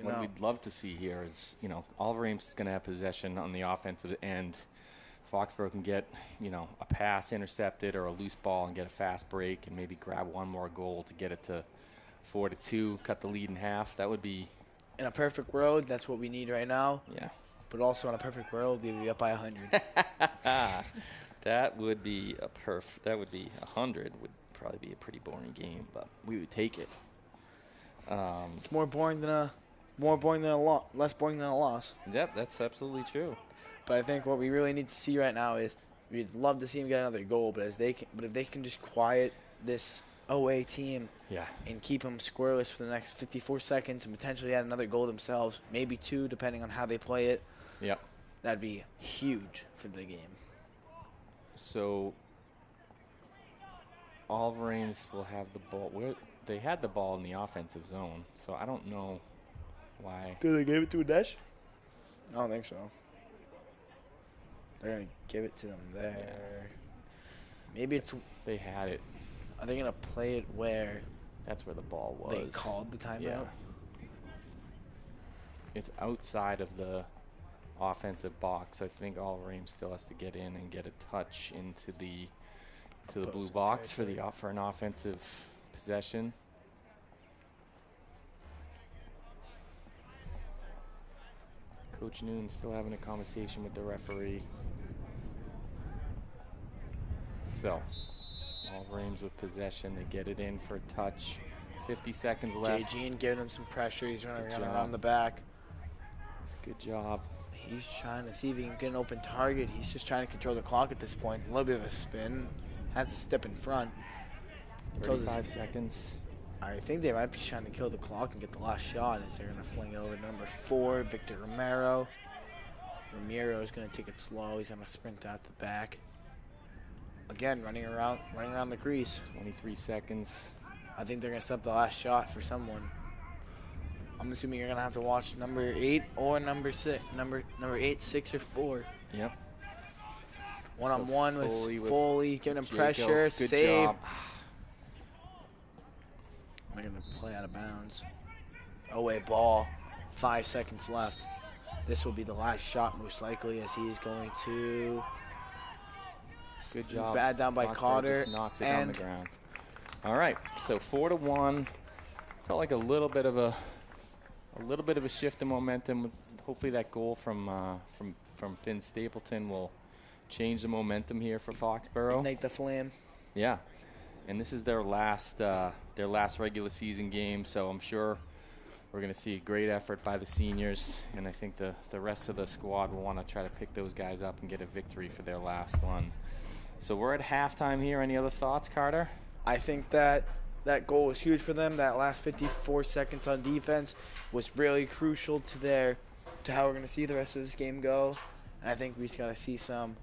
What we'd love to see here is, Oliver Ames is going to have possession on the offensive end. Foxborough can get, a pass intercepted or a loose ball and get a fast break and maybe grab one more goal to get it to 4-2, cut the lead in half. That would be, In a perfect world, that's what we need right now. yeah. But also in a perfect world, we'd be up by 100. That would be 100 would probably be a pretty boring game, but we would take it. It's more boring than a less boring than a loss. Yep, that's absolutely true. But I think what we really need to see right now is we'd love to see them get another goal, but if they can just quiet this OA team Yeah. and keep them scoreless for the next 54 seconds and potentially add another goal themselves, maybe two, depending on how they play it, Yep. that'd be huge for the game. So all of Ames will have the ball. They had the ball in the offensive zone, so I don't know why. Did they give it to a dash? I don't think so. They're going to give it to them there. Yeah. Maybe it's. They had it. Are they going to play it where That's where the ball was. they called the timeout? Yeah. It's outside of the offensive box. I think all of Ames still has to get in and get a touch into the blue Opposing box for territory. for an offensive possession. Coach Noon still having a conversation with the referee. So, all of Ames with possession. They get it in for a touch. 50 seconds left. J.G. giving him some pressure. He's running Good around job. around the back. It's a good job. He's trying to see if he can get an open target. He's just trying to control the clock at this point. A little bit of a spin. Has a step in front. 35 seconds. I think they might be trying to kill the clock and get the last shot as they're going to fling it over to number 4, Victor Romero. Romero is going to take it slow. He's going to sprint out the back. Again, running around the crease. 23 seconds. I think they're going to set up the last shot for someone. I'm assuming you're going to have to watch number 8 or number 6. Number 8, 6, or 4. Yep. One-on-one Foley with Foley, giving him Jacob. pressure. Good Save. job. They're going to play out of bounds. Away ball. 5 seconds left. This will be the last shot most likely as he is going to. Good job. Bad down by Foxborough Cotter. just knocks it on And the ground. All right, so 4-1. Felt like a little bit of a shift in momentum. With hopefully that goal from Finn Stapleton will change the momentum here for Foxborough. ignite the flame. Yeah, and this is their last regular season game, so I'm sure we're going to see a great effort by the seniors, and I think the rest of the squad will want to try to pick those guys up and get a victory for their last one. So we're at halftime here. Any other thoughts, Carter? I think that goal was huge for them. That last 54 seconds on defense was really crucial to how we're going to see the rest of this game go. And I think we just got to see some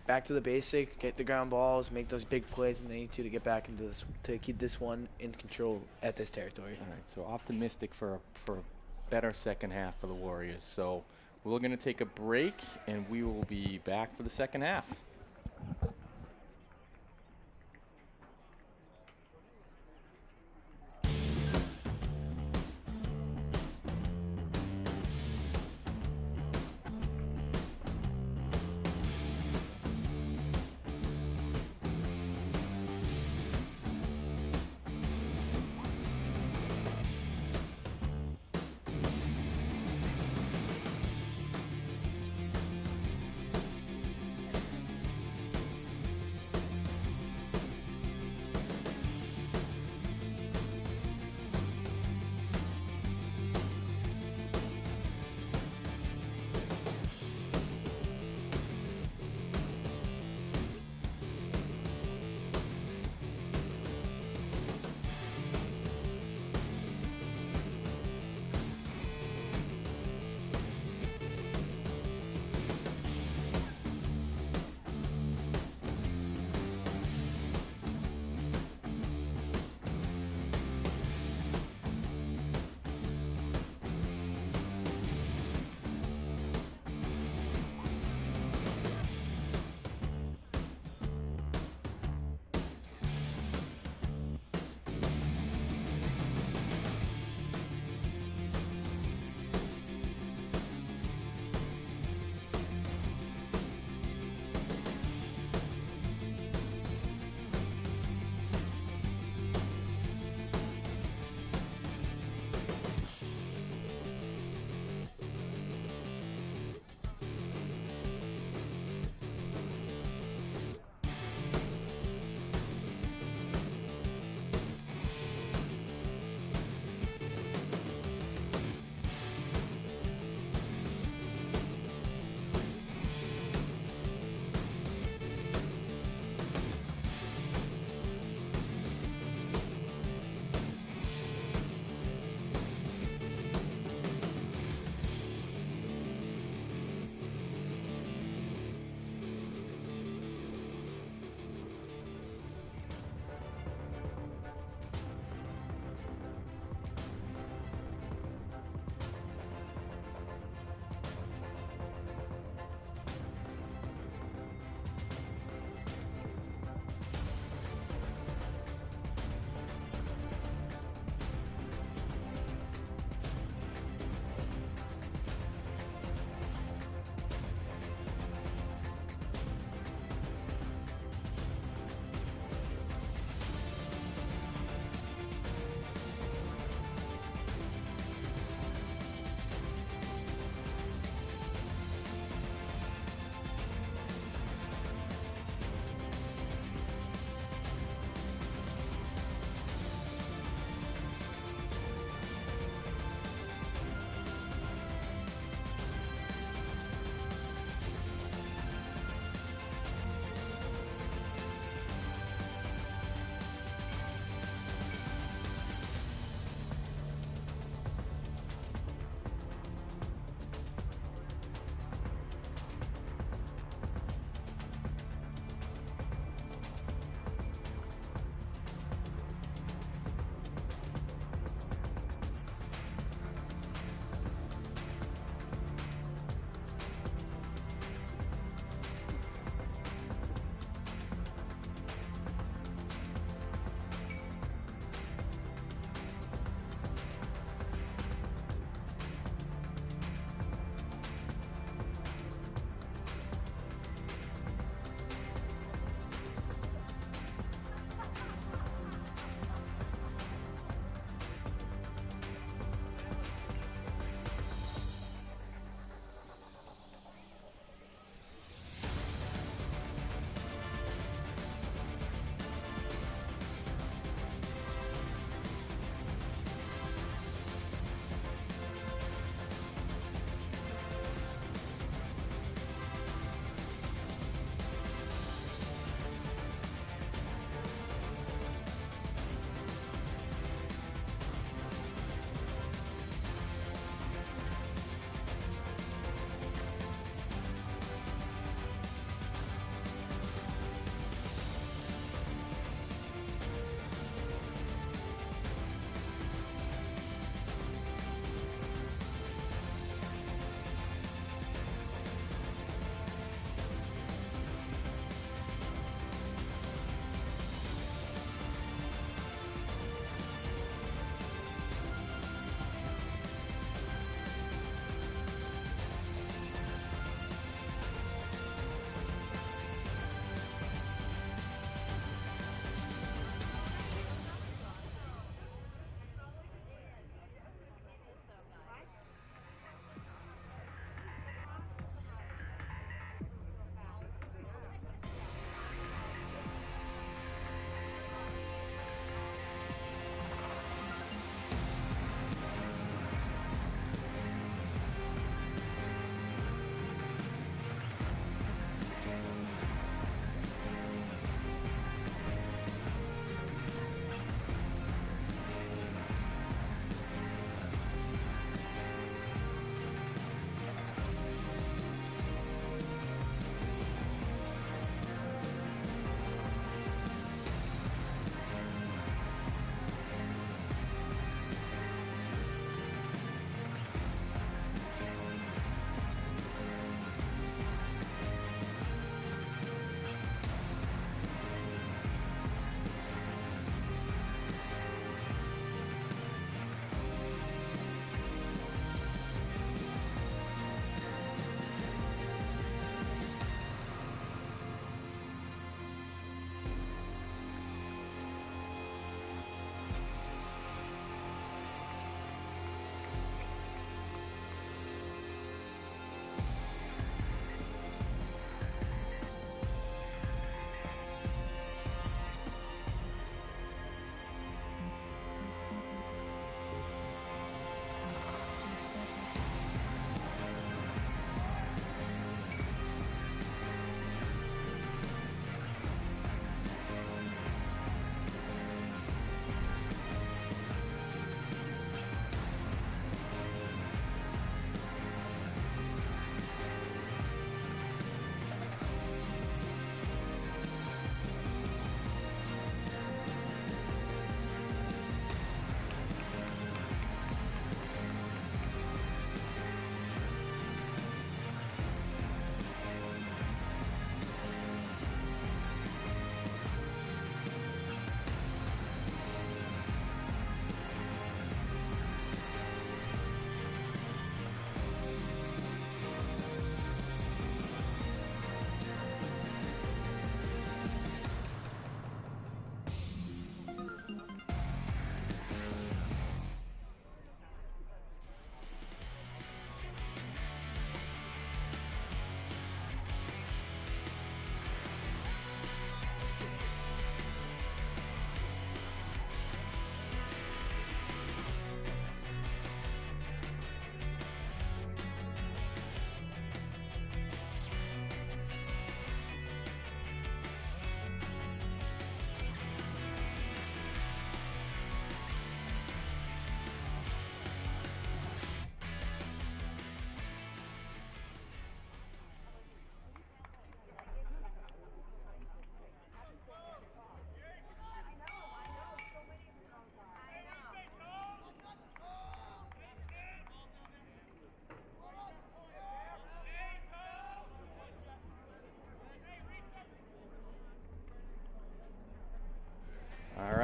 back to the basic, get the ground balls, make those big plays, and they need to get back into this to keep this one in control at this territory. All right, so optimistic for a better second half for the Warriors. So we're going to take a break, and we will be back for the second half.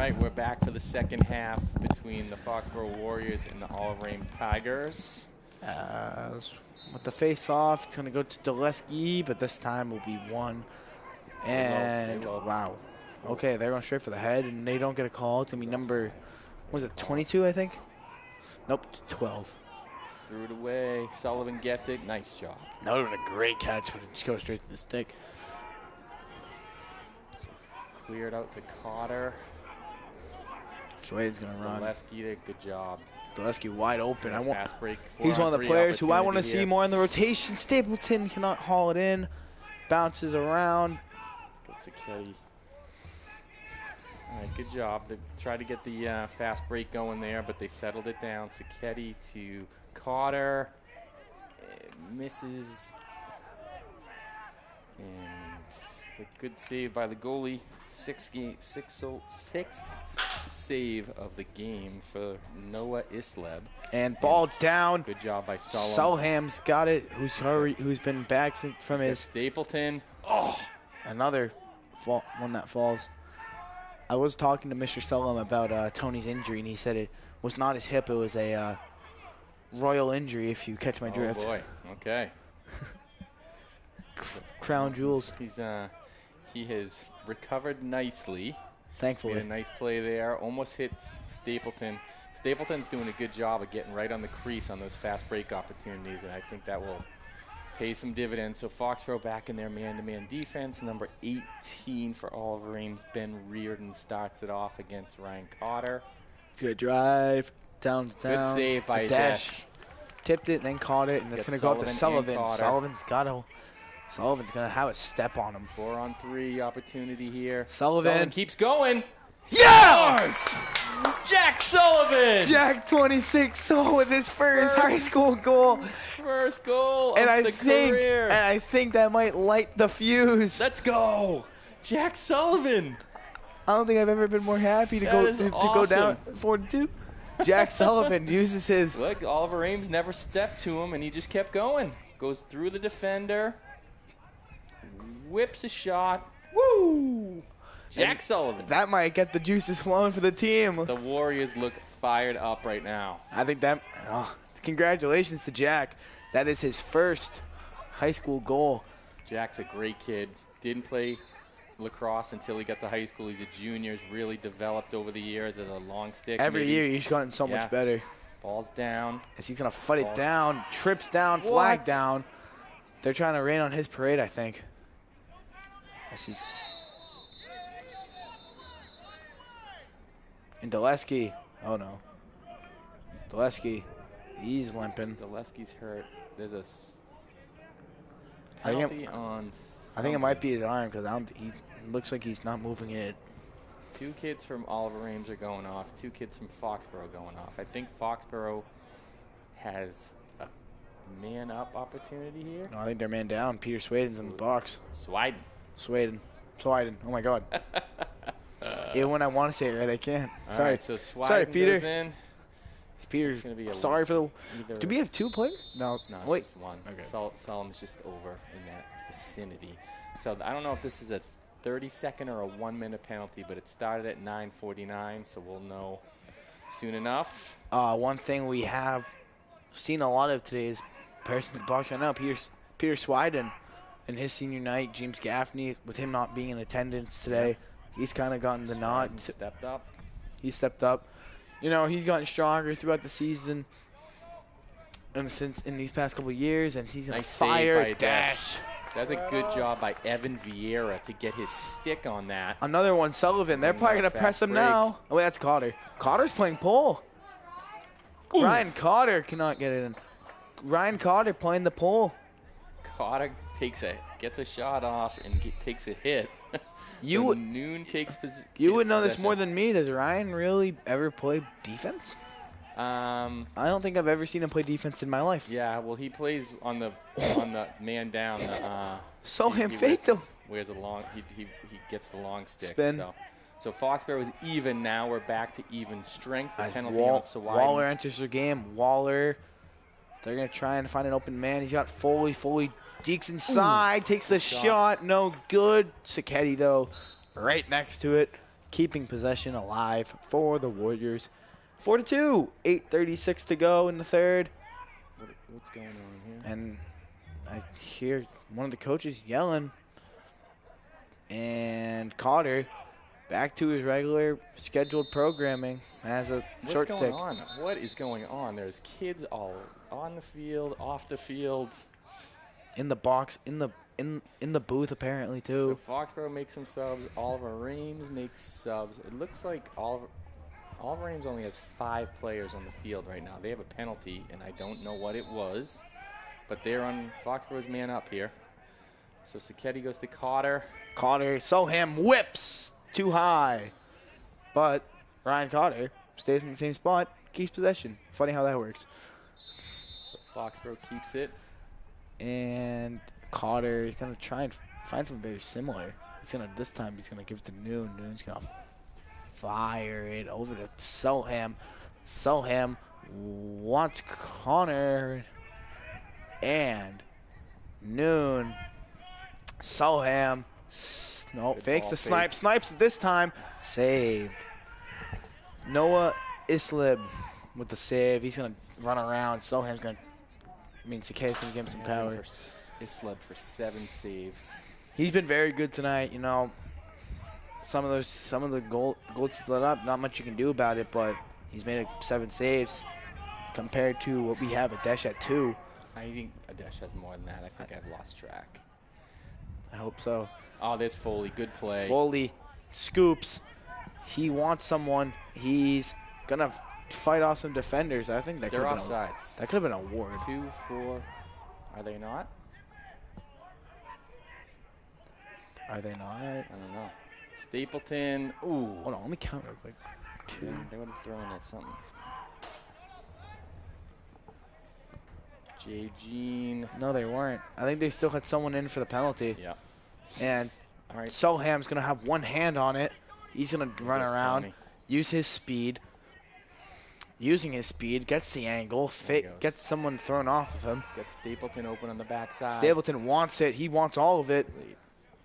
right, we're back for the second half between the Foxborough Warriors and the Olive Ames Tigers. With the face-off, it's going to go to Dulesky, but this time will be one. And, wow. Okay, they're going straight for the head, and they don't get a call. It's going to be number, what was it, 22, I think? Nope, 12. Threw it away. Sullivan gets it. Nice job. That would have been a great catch, but it just goes straight to the stick. Cleared out to Cotter. Swade's going to run. Dulesky there. Good job. Dulesky wide open. Fast break. He's one of the players who I want to see here. more in the rotation. Stapleton cannot haul it in. Bounces around. Let's get Sacchetti. All right, good job. They tried to get the fast break going there, but they settled it down. Sacchetti to Cotter. Misses. And a good save by the goalie. Sixth save of the game for Noah Isleb. And ball down. Good job by Sullivan. Sulham's got it. Who's been back from his Stapleton. Oh, another one that falls. I was talking to Mr. Sullivan about Tony's injury, and he said it was not his hip; it was a royal injury. If you catch my drift. Oh boy. Okay. Crown jewels. He has recovered nicely. Thankfully. Made a nice play there. Almost hits Stapleton. Stapleton's doing a good job of getting right on the crease on those fast break opportunities, and I think that will pay some dividends. So Foxborough back in their man-to-man defense. Number 18 for Olive Ames, Ben Reardon starts it off against Ryan Cotter. It's a good drive. Down. Good save by Dash. Tipped it, then caught it, and it's going to go up to Sullivan. Sullivan's going to have a step on him. 4-on-3 opportunity here. Sullivan keeps going. Yes! Jack Sullivan! Jack 26 with his first high school goal. First goal of the career. And I think that might light the fuse. Let's go. Jack Sullivan. I don't think I've ever been more happy to go down 4-2. Jack Sullivan uses his. Look, Oliver Ames never stepped to him, and he just kept going. Goes through the defender. Whips a shot. Woo! Jack Sullivan. That might get the juices flowing for the team. The Warriors look fired up right now. I think that. Congratulations to Jack. That is his first high school goal. Jack's a great kid. Didn't play lacrosse until he got to high school. He's a junior. He's really developed over the years as a long stick. Every year he's gotten so much better. Ball's down. As he's going to fight it down. Trips down. Flag down. They're trying to rain on his parade, I think. As he's. And Dulesky. Oh, no. Dulesky. He's limping. Dulesky's hurt. There's a I penalty on I think it might be his arm because he looks like he's not moving it. 2 kids from Oliver Ames are going off. 2 kids from Foxborough going off. I think Foxborough has a man-up opportunity here. No, I think they're man down. Peter Swaden's in the box. Sweden. Oh, my God. Even when I want to say it right, I can't. Sorry. Right, so Sorry, Peter. Goes in. It's Peter. It's gonna be sorry for the. Do we have 2 players? No, wait. It's just one. Okay. Solom's just over in that vicinity. So I don't know if this is a 30-second or a 1-minute penalty, but it started at 9:49, so we'll know soon enough. One thing we have seen a lot of today is person in the box right now, Peter Swiden, in his senior night. James Gaffney, with him not being in attendance today, he's kind of gotten the nod. Stepped up. He stepped up. You know, he's gotten stronger throughout the season and since in these past couple of years, and he's going to fire Dash. That's a good job by Evan Vieira to get his stick on that. Another one, Sullivan. They're probably going to press him now. Oh, wait, that's Cotter. Cotter's playing pole. Ooh. Ryan Cotter cannot get it in. Ryan Cotter playing the pole. Cotter gets a shot off and takes a hit. Noon takes possession. You would know this more than me. Does Ryan really ever play defense? I don't think I've ever seen him play defense in my life. Yeah, well, he plays on the man down. Faked him. Wears a long. He gets the long stick. Spin. So Foxborough is even now. We're back to even strength. The penalty on Sawiden. Waller enters the game. Waller. They're gonna try and find an open man. He's got Foley. Foley geeks inside. Takes the shot. No good. Sacchetti though, right next to it. keeping possession alive for the Warriors. 4-2, 8:36 to go in the third. What's going on here? And I hear one of the coaches yelling. And Cotter back to his regular scheduled programming as a short stick. What's going on? What is going on? There's kids all on the field, off the field. In the box, in the booth apparently too. So Foxborough makes some subs. Oliver Ames makes subs. It looks like Oliver Ames only has 5 players on the field right now. They have a penalty, and I don't know what it was, but they're on Foxborough's man up here. So Sacchetti goes to Cotter. Cotter, Soham whips too high, but Ryan Cotter stays in the same spot, keeps possession. Funny how that works. So Foxborough keeps it. And Cotter is gonna try and find something very similar. This time he's gonna give it to Noon. Noon's gonna fire it over to Soham. Soham wants Connor and Noon. Soham fakes the snipe. Snipes it this time. Saved. Noah Islib with the save. He's gonna run around. Soham's gonna. Sakkei's gonna give him some power. Islib for 7 saves. He's been very good tonight. You know, some of the goals he's let up, not much you can do about it. But he's made 7 saves compared to what we have at Desh at 2. I think Adesh has more than that. I think I've lost track. I hope so. Oh, there's Foley. Good play. Foley scoops. He wants someone. He's gonna fight off some defenders. I think that could They're have been offsides. that could have been a ward. 2, 4. Are they not? Are they not? I don't know. Stapleton. Ooh. Hold on, let me count real quick. 2. They would have thrown at something. J. Jean. No, they weren't. I think they still had someone in for the penalty. Yeah. And All right. Soham's gonna have one hand on it. He's gonna run goes around, Tony. use his speed. Using his speed, gets the angle, There he goes. gets someone thrown off of him. Let's get Stapleton open on the backside. Stapleton wants it. He wants all of it. Late.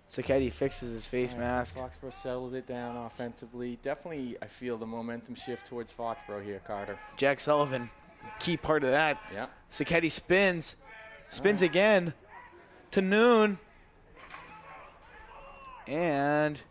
Sacchetti fixes his face All right, mask. so Foxborough settles it down offensively. Definitely, I feel the momentum shift towards Foxborough here, Carter. Jack Sullivan, key part of that. Yeah. Sacchetti spins again to Noon. And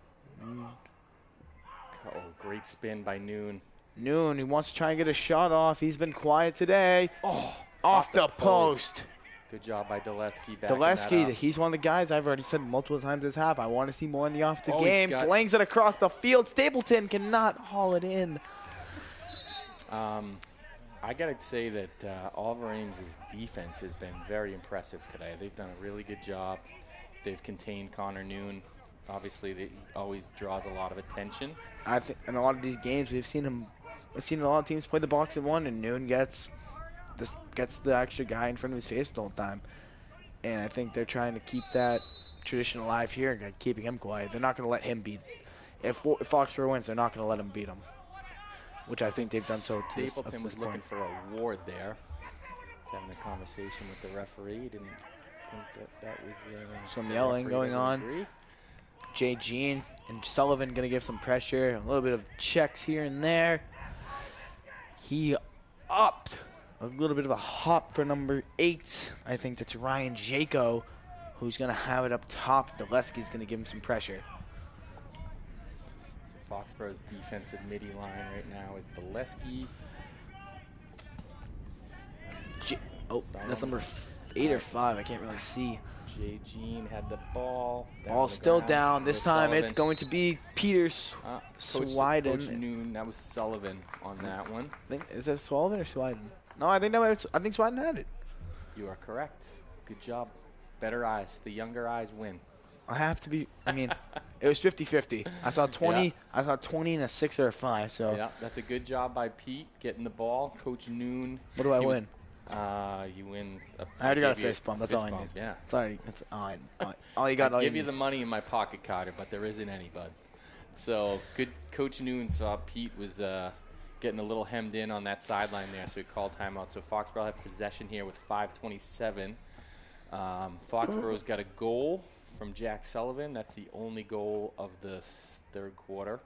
Oh, great spin by Noon. Noon, he wants to try and get a shot off. He's been quiet today. Oh, off the post. Good job by Dulesky. Dulesky, he's one of the guys I've already said multiple times this half. I want to see more in the off the Oh, he's game. got- Flings it across the field. Stapleton cannot haul it in. I got to say that Oliver Ames' defense has been very impressive today. They've done a really good job. They've contained Connor Noon. Obviously, he always draws a lot of attention. I think in a lot of these games, we've seen a lot of teams play the box at 1, and Noon gets the extra guy in front of his face the whole time. And I think they're trying to keep that tradition alive here and keeping him quiet. They're not going to let him beat. If Foxborough wins, they're not going to let him beat him, which I think they've done so. Stapleton was looking for a ward there. He's having a conversation with the referee. Didn't think that was Some the yelling referee going doesn't on. agree. J. Jean and Sullivan going to give some pressure, a little bit of checks here and there. He upped a little bit of a hop for number 8. I think that's Ryan Jaco, who's going to have it up top. Dulesky's going to give him some pressure. So Foxborough's defensive midi line right now is Dulesky. That's number 8 or 5. I can't really see. J. Jean had the ball. Ball's still down. This time it's going to be Peter Swiden. Coach Noon, that was Sullivan on that one. Is that Sullivan or Swiden? No, I think Swiden had it. You are correct. Good job. Better eyes. The younger eyes win. I have to be. I mean, it was 50-50. I saw 20. Yeah. I saw 20 and a 6 or a 5. So Yeah, that's a good job by Pete getting the ball. Coach Noon. what do I win? You win. I already got a fist bump. That's all I need. Yeah. That's all you got. I'd give you the money in my pocket, Carter, but there isn't any, bud. So good. Coach Noon saw Pete was getting a little hemmed in on that sideline there, so he called timeout. So Foxborough had possession here with 5:27. Foxborough's got a goal from Jack Sullivan. That's the only goal of the third quarter.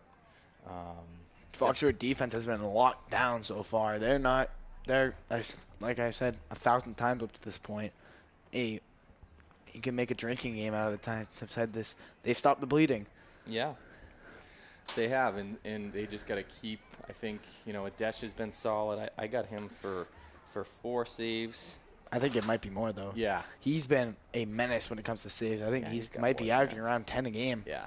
Foxborough defense has been locked down so far. Like I said 1,000 times up to this point. You can make a drinking game out of the time. I've said this. They've stopped the bleeding. Yeah, they have, and they just got to keep. I think Adesh has been solid. I got him for 4 saves. I think it might be more though. Yeah, he's been a menace when it comes to saves. I think he might be averaging around 10 a game. Yeah,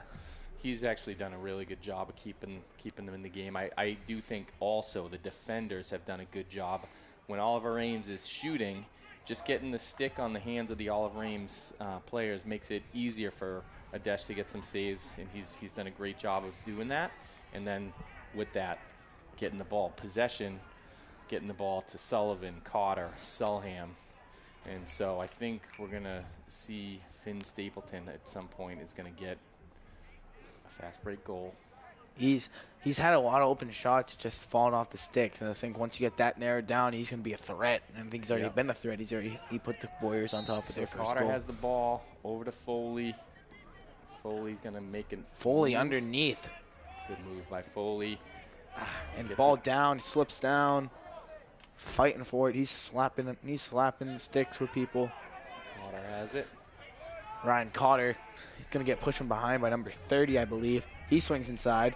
he's actually done a really good job of keeping them in the game. I do think also the defenders have done a good job. When Oliver Ames is shooting, just getting the stick on the hands of the Oliver Ames players makes it easier for Adesh to get some saves, and he's done a great job of doing that. And then with that, getting the ball possession, getting the ball to Sullivan, Cotter, Sulham. And so I think we're going to see Finn Stapleton at some point is going to get a fast break goal. He's had a lot of open shots just falling off the stick. And I think once you get that narrowed down, he's going to be a threat. And I think he's already been a threat. He put the Warriors on top of their first Cotter goal. has the ball over to Foley. Foley's going to make it. Foley underneath. Good move by Foley. And ball down, slips down. Fighting for it. He's slapping the sticks with people. Cotter has it. Ryan Cotter. He's going to get pushed from behind by number 30, I believe. He swings inside.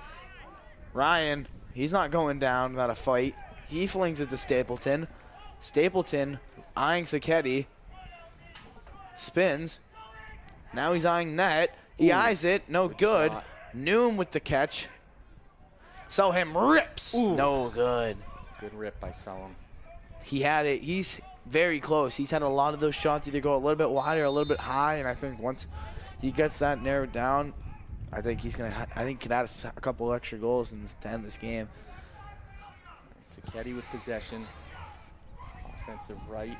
Ryan, he's not going down without a fight. He flings it to Stapleton. Stapleton eyeing Sacchetti. Spins. Now he's eyeing net. He eyes it. No good. Shot. Noon with the catch. Sulham rips. Ooh. No good. Good rip by Sulham. He had it. He's very close. He's had a lot of those shots either go a little bit wide or a little bit high, and I think once he gets that narrowed down, I think he can add a couple extra goals to end this game. Sacchetti with possession. Offensive right.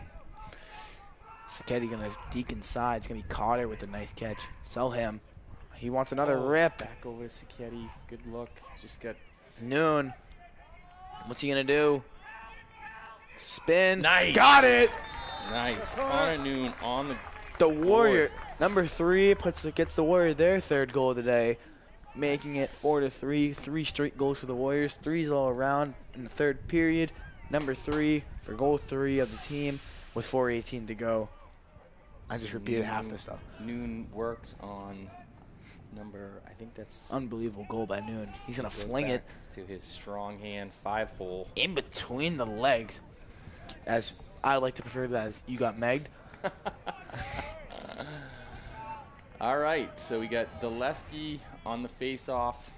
Sacchetti gonna deke inside. It's gonna be Cotter with a nice catch. Sulham. He wants another rip. Back over to Sacchetti. Good look. Just got Noon. What's he gonna do? Spin. Nice. Got it. Nice. Connor Noon on The Warrior, number 3, gets the Warrior their 3rd goal of the day, making it 4-3. 3 straight goals for the Warriors. 3s all around in the 3rd period. Number 3 for goal 3 of the team with 4:18 to go. I just repeated half the stuff. Noon works on number, I think that's Unbelievable goal by Noon. He's gonna goes fling it back to his strong hand 5-hole. in between the legs. As I like to prefer that as you got megged. All right, so we got Dulesky on the face-off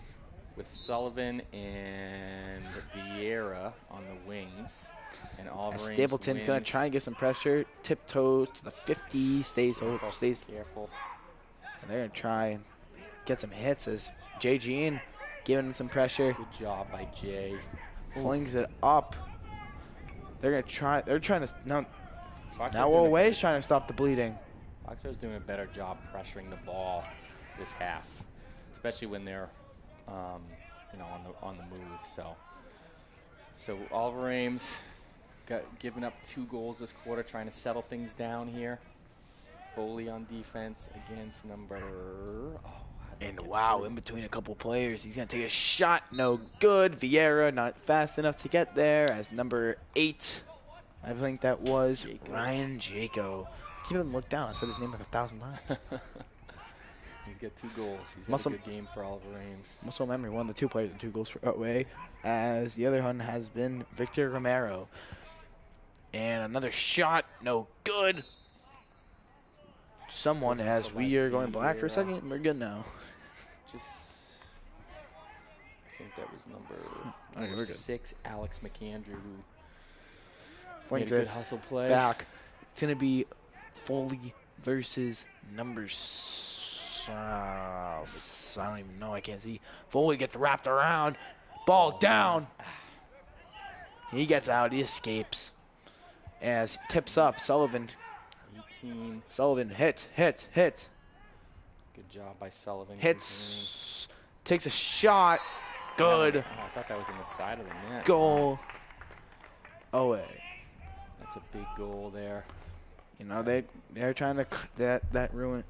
with Sullivan and Vieira on the wings. And Oliver Ames Stapleton's gonna wins. try and get some pressure. Tiptoes to the 50. Stays. Careful. And they're gonna try and get some hits as J. Jean giving him some pressure. Good job by Jay. Flings it up. They're trying to now Foxborough's Away's trying to stop the bleeding. Foxborough's doing a better job pressuring the ball this half, especially when they're on the move. So Oliver Ames got given up 2 goals this quarter, trying to settle things down here. Foley on defense against number. And wow, in between a couple players, he's gonna take a shot. No good. Vieira not fast enough to get there as number 8. I think that was Ryan Jaco. Keep him look down. I said his name like 1,000 times. He's got 2 goals. He's Muscle- had a good game for Oliver Ames. Muscle memory, one of the 2 players and 2 goals for Otway, as the other one has been Victor Romero. And another shot, no good. Someone, as we are going black for a second, we're good now. I think that was number Okay, we're good. 6, Alex McAndrew, who Flings made a it good hustle play. back. It's going to be Foley versus number I don't even know. I can't see. Foley gets wrapped around. Ball down. He gets out. He escapes. As tips up. Sullivan. 18. Sullivan hits. Good job by Sullivan. Hits. Takes a shot. Good. Oh, I thought that was in the side of the net. Goal. Away. That's a big goal there. You know, they're trying to that ruin.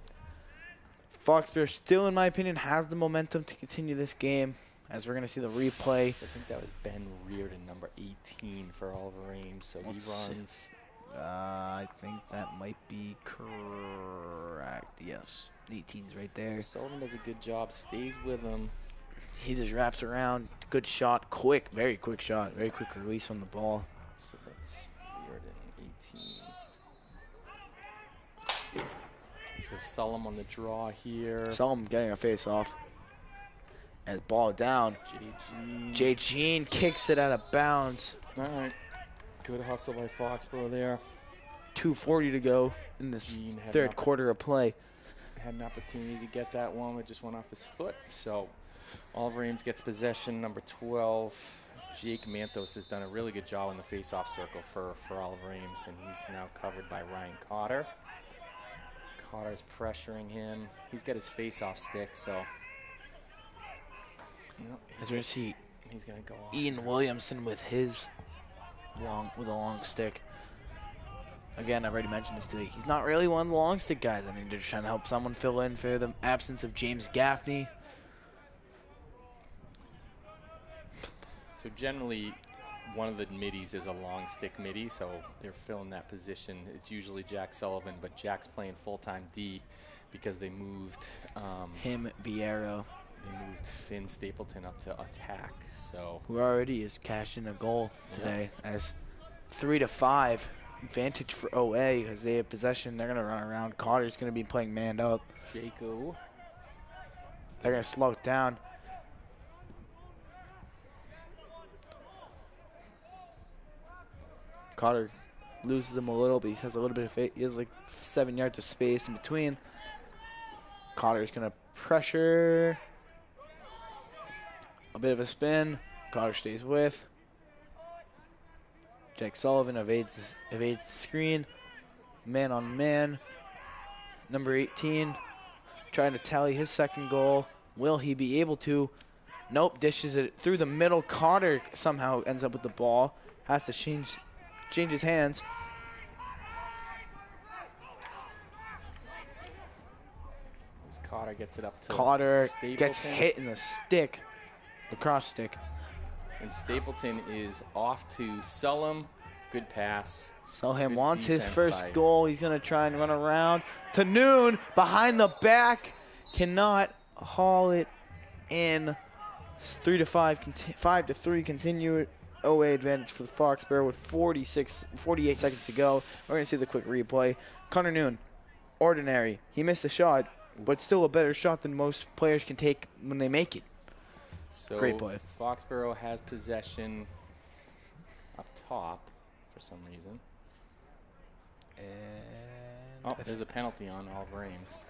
Foxborough still, in my opinion, has the momentum to continue this game. as we're going to see the replay. I think that was Ben Reardon, number 18 for Oliver Ames. So Let's he see. runs. I think that might be correct. Yes, 18's right there. Sullivan does a good job, stays with him. He just wraps around. Good shot. Quick. Very quick shot. Very quick release on the ball. So that's Reardon, 18. So Sullivan on the draw here. Sullivan getting a face off. And ball down. Jay Jean kicks it out of bounds. All right. Good hustle by Foxborough there. 2:40 to go in this Jean had third quarter of play. Had an opportunity to get that one. It just went off his foot. So Oliver Ames gets possession, number 12. Jake Manthos has done a really good job in the face-off circle for Oliver Ames, and he's now covered by Ryan Cotter. Cotter's pressuring him. He's got his face-off stick, so As we're going to see he's going to go off. Ian Williamson with his a long stick. Again, I've already mentioned this today. He's not really one of the long stick guys. I mean, they're just trying to help someone fill in for the absence of James Gaffney. So generally, one of the middies is a long stick middie, so they're filling that position. It's usually Jack Sullivan, but Jack's playing full-time D because they moved Him, Vieiro, they moved Finn Stapleton up to attack. So who already is cashing a goal today, as 3-5 advantage for OA as they have possession. They're going to run around. Carter's going to be playing manned up. Jaco. They're going to slow it down. Carter loses him a little, but he has a little bit of he has like 7 yards of space in between. Carter's going to pressure. A bit of a spin. Carter stays with. Jack Sullivan evades the screen. Man on man. Number 18 trying to tally his second goal. Will he be able to? Nope, dishes it through the middle. Carter somehow ends up with the ball. Has to change his hands. As Cotter gets it up to Carter Stapleton. gets hit in the stick. Lacrosse stick. And Stapleton is off to Sullum. Good pass. Sulham Good wants his defense first by- goal. He's going to try and run around to Noon behind the back. Cannot haul it in. 3-5, 5-3 continue. OA advantage for the Foxborough with 48 seconds to go. We're going to see the quick replay. Connor Noon, ordinary. He missed a shot, but still a better shot than most players can take when they make it. So Great play. Foxborough has possession up top for some reason. And Oh, there's a penalty on Oliver Ames.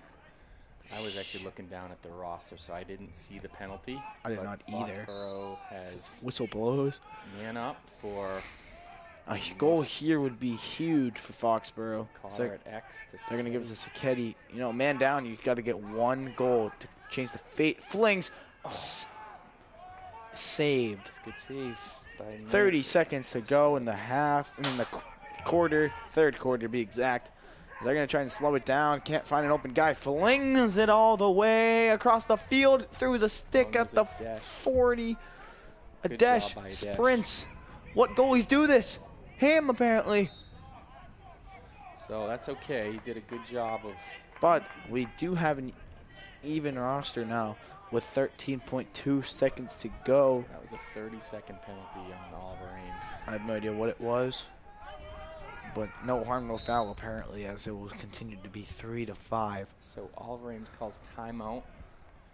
I was actually looking down at the roster, so I didn't see the penalty. I did but not either. Foxborough has whistle blows. man up for A goal here would be huge for Foxborough. Cotter at X. They're going to give us a Sacchetti. You know, man down, you got to get one goal to change the fate. Flings. Saved. Good save by 30 seconds to go in the half. I mean, the quarter. Third quarter, to be exact. They're going to try and slow it down. Can't find an open guy. Flings it all the way across the field through the stick at the 40. A Good dash. job by a dash. Sprints. What goalies do this? Him, apparently. So that's okay. He did a good job of. But we do have an even roster now with 13.2 seconds to go. That was a 30-second penalty on Oliver Ames. I have no idea what it was. But no harm, no foul, apparently, as it will continue to be 3-5. So Oliver Ames calls timeout.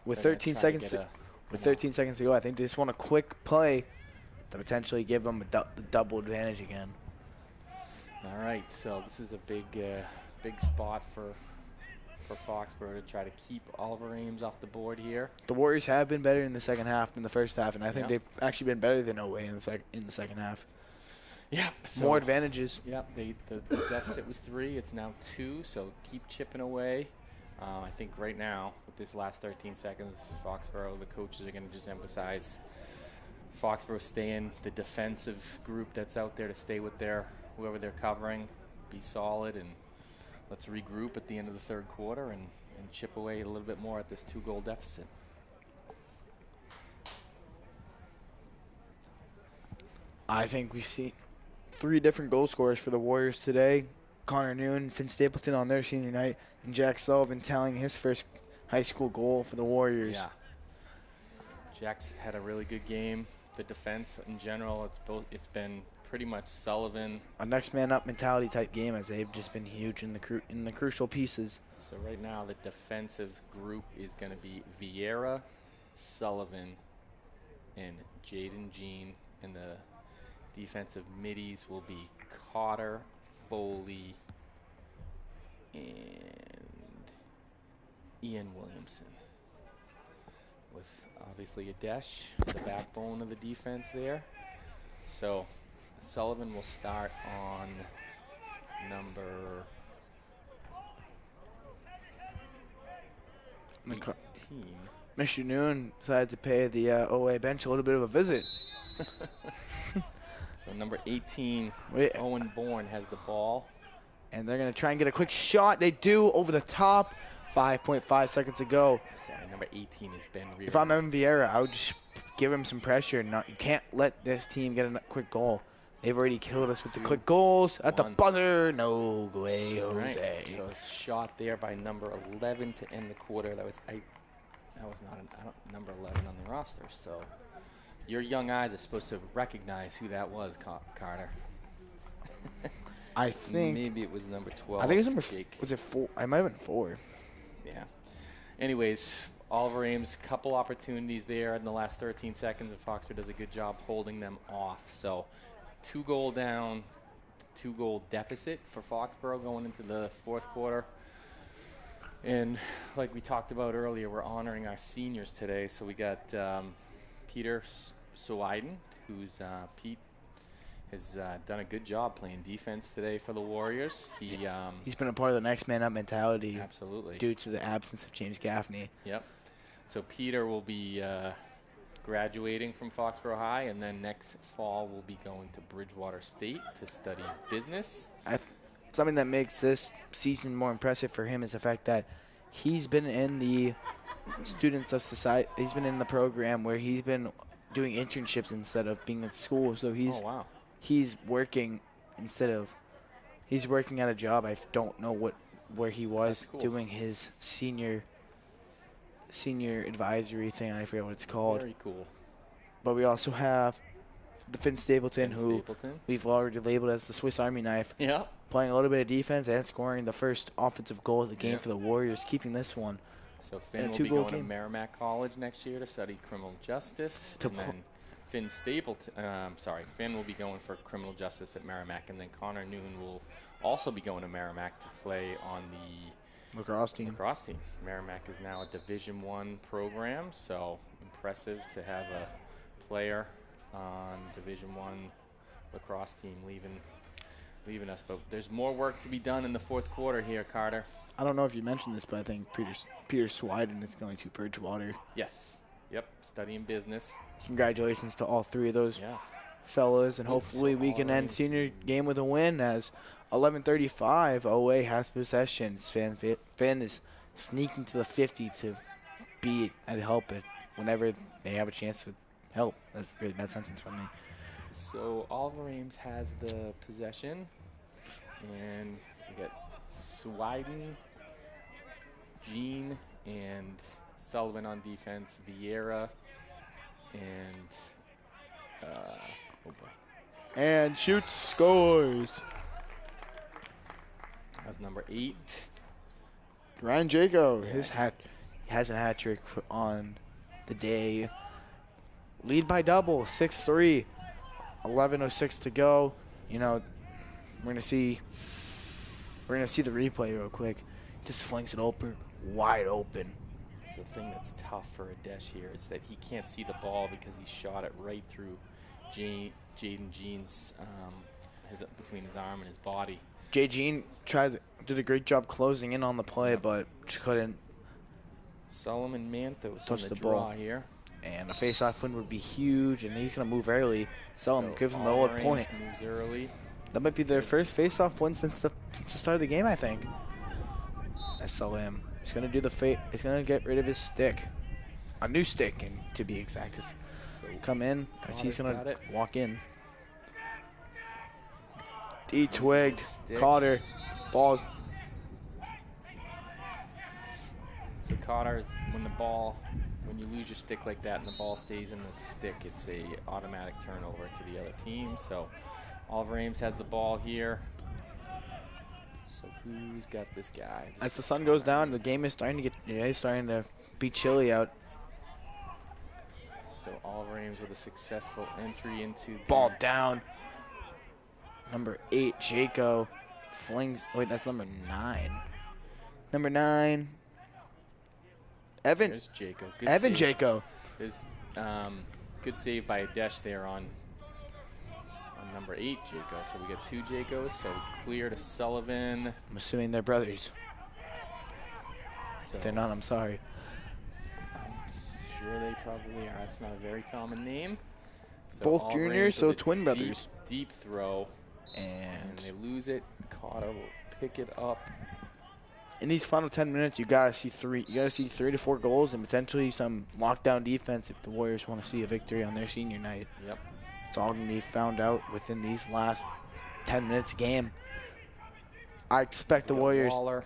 With They're gonna 13 try to seconds get with 13 seconds to go, I think they just want a quick play to potentially give them the double advantage again. All right, so this is a big spot for Foxborough to try to keep Oliver Ames off the board here. The Warriors have been better in the second half than the first half, and I think Yeah. they've actually been better than OA in the second half. Yeah, so More advantages. Yep, the deficit was 3. It's now 2, so keep chipping away. I think right now, with this last 13 seconds, Foxborough, the coaches are going to just emphasize Foxborough staying the defensive group that's out there to stay with whoever they're covering, be solid, and let's regroup at the end of the third quarter and chip away a little bit more at this 2-goal deficit. I think we see 3 different goal scorers for the Warriors today. Connor Noon, Finn Stapleton on their senior night, and Jack Sullivan tallying his first high school goal for the Warriors. Yeah. Jack's had a really good game. The defense in general, it's been pretty much Sullivan. A next man up mentality type game, as they've just been huge in the crucial pieces. So right now the defensive group is going to be Vieira, Sullivan, and Jaden Jean, and the defensive middies will be Cotter, Foley, and Ian Williamson. With obviously Adesh, the backbone of the defense there. So Sullivan will start on number 18. Mr. Noon decided to pay the OA bench a little bit of a visit. So number 18, Owen Bourne has the ball. And they're going to try and get a quick shot. They do over the top. 5.5 seconds to go. Sorry, number 18 is Ben Reardon. If I'm Evan Vieira, I would just give him some pressure. You can't let this team get a quick goal. They've already killed us with the quick goals. At the buzzer, no way, Jose. Right. So a shot there by number 11 to end the quarter. That was not number 11 on the roster. So your young eyes are supposed to recognize who that was, Carter. I think maybe it was number 12. I think it was number. Was it 4? I might have been 4. Yeah. Anyways, Oliver Ames, couple opportunities there in the last 13 seconds, and Foxborough does a good job holding them off. So 2-goal down, 2-goal deficit for Foxborough going into the fourth quarter. And like we talked about earlier, we're honoring our seniors today. So we got Peter Swiden, who's Pete has done a good job playing defense today for the Warriors. He's been a part of the next man up mentality. Absolutely. Due to the absence of James Gaffney. Yep. So Peter will be graduating from Foxborough High, and then next fall will be going to Bridgewater State to study business. Something that makes this season more impressive for him is the fact that he's been in the Students of Society. He's been in the program where he's been doing internships instead of being at school. So he's working he's working at a job. I don't know where he was doing his senior advisory thing. I forget what it's called. Very cool. But we also have the Finn Stapleton, who we've already labeled as the Swiss Army knife. Yeah. Playing a little bit of defense and scoring the first offensive goal of the game for the Warriors, keeping this one. So Finn will be going to Merrimack College next year to study criminal justice. And then Finn will be going for criminal justice at Merrimack, and then Connor Noon will also be going to Merrimack to play on the lacrosse team. Merrimack is now a Division I program, so impressive to have a player on Division I lacrosse team leaving us. But there's more work to be done in the fourth quarter here, Carter. I don't know if you mentioned this, but I think Peter Swiden is going to Bridgewater. Yes. Yep, studying business. Congratulations to all 3 of those fellas, and hopefully we can end senior game with a win, as 11:35 OA has possession. Finn is sneaking to the 50 to beat and help it whenever they have a chance to help. That's a really bad sentence from me. So Oliver Ames has the possession, and we got Swiden, Jean, and Sullivan on defense, Vieira, and shoots, scores. That's number 8. Ryan Jaco, he has a hat trick on the day. Lead by double, 6-3. 11:06 to go. You know, we're gonna see the replay real quick. Just flings it open, wide open. It's the thing that's tough for Adesh here is that he can't see the ball because he shot it right through Jaden Jean's between his arm and his body. Jay Jean did a great job closing in on the play, but couldn't. Solomon Manthos touch on the draw ball here. And a face-off win would be huge, and he's going to move early. Solomon gives him the lower point. Moves early. That might be their first face-off win since the start of the game, I think. I saw him. He's going to do he's going to get rid of his stick. A new stick, and to be exact. Come in as he's going to walk in. D-twigged. Cotter. Balls. So Cotter, when you lose your stick like that and the ball stays in the stick, it's a automatic turnover to the other team. So Oliver Ames has the ball here. So who's got this guy? As the sun goes down, the game is starting to get, it's starting to be chilly out. So Oliver Ames with a successful entry into the Ball down. Number 8, Jaco flings. Wait, that's number 9. Number 9. Evan. There's Jaco. Good Evan save. Jaco. There's good save by Adesh there on number 8, Jaco. So we got 2 Jacos. So clear to Sullivan. I'm assuming they're brothers. So If they're not, I'm sorry. I'm sure they probably are. That's not a very common name. So Both Oliver juniors, Ames so with a twin brothers. Deep throw. And they lose it. Cotter will pick it up. In these final 10 minutes, you gotta see 3 to 4 goals and potentially some lockdown defense if the Warriors want to see a victory on their senior night. Yep. It's all gonna be found out within these last 10 minutes of game. I expect the Warriors, Waller.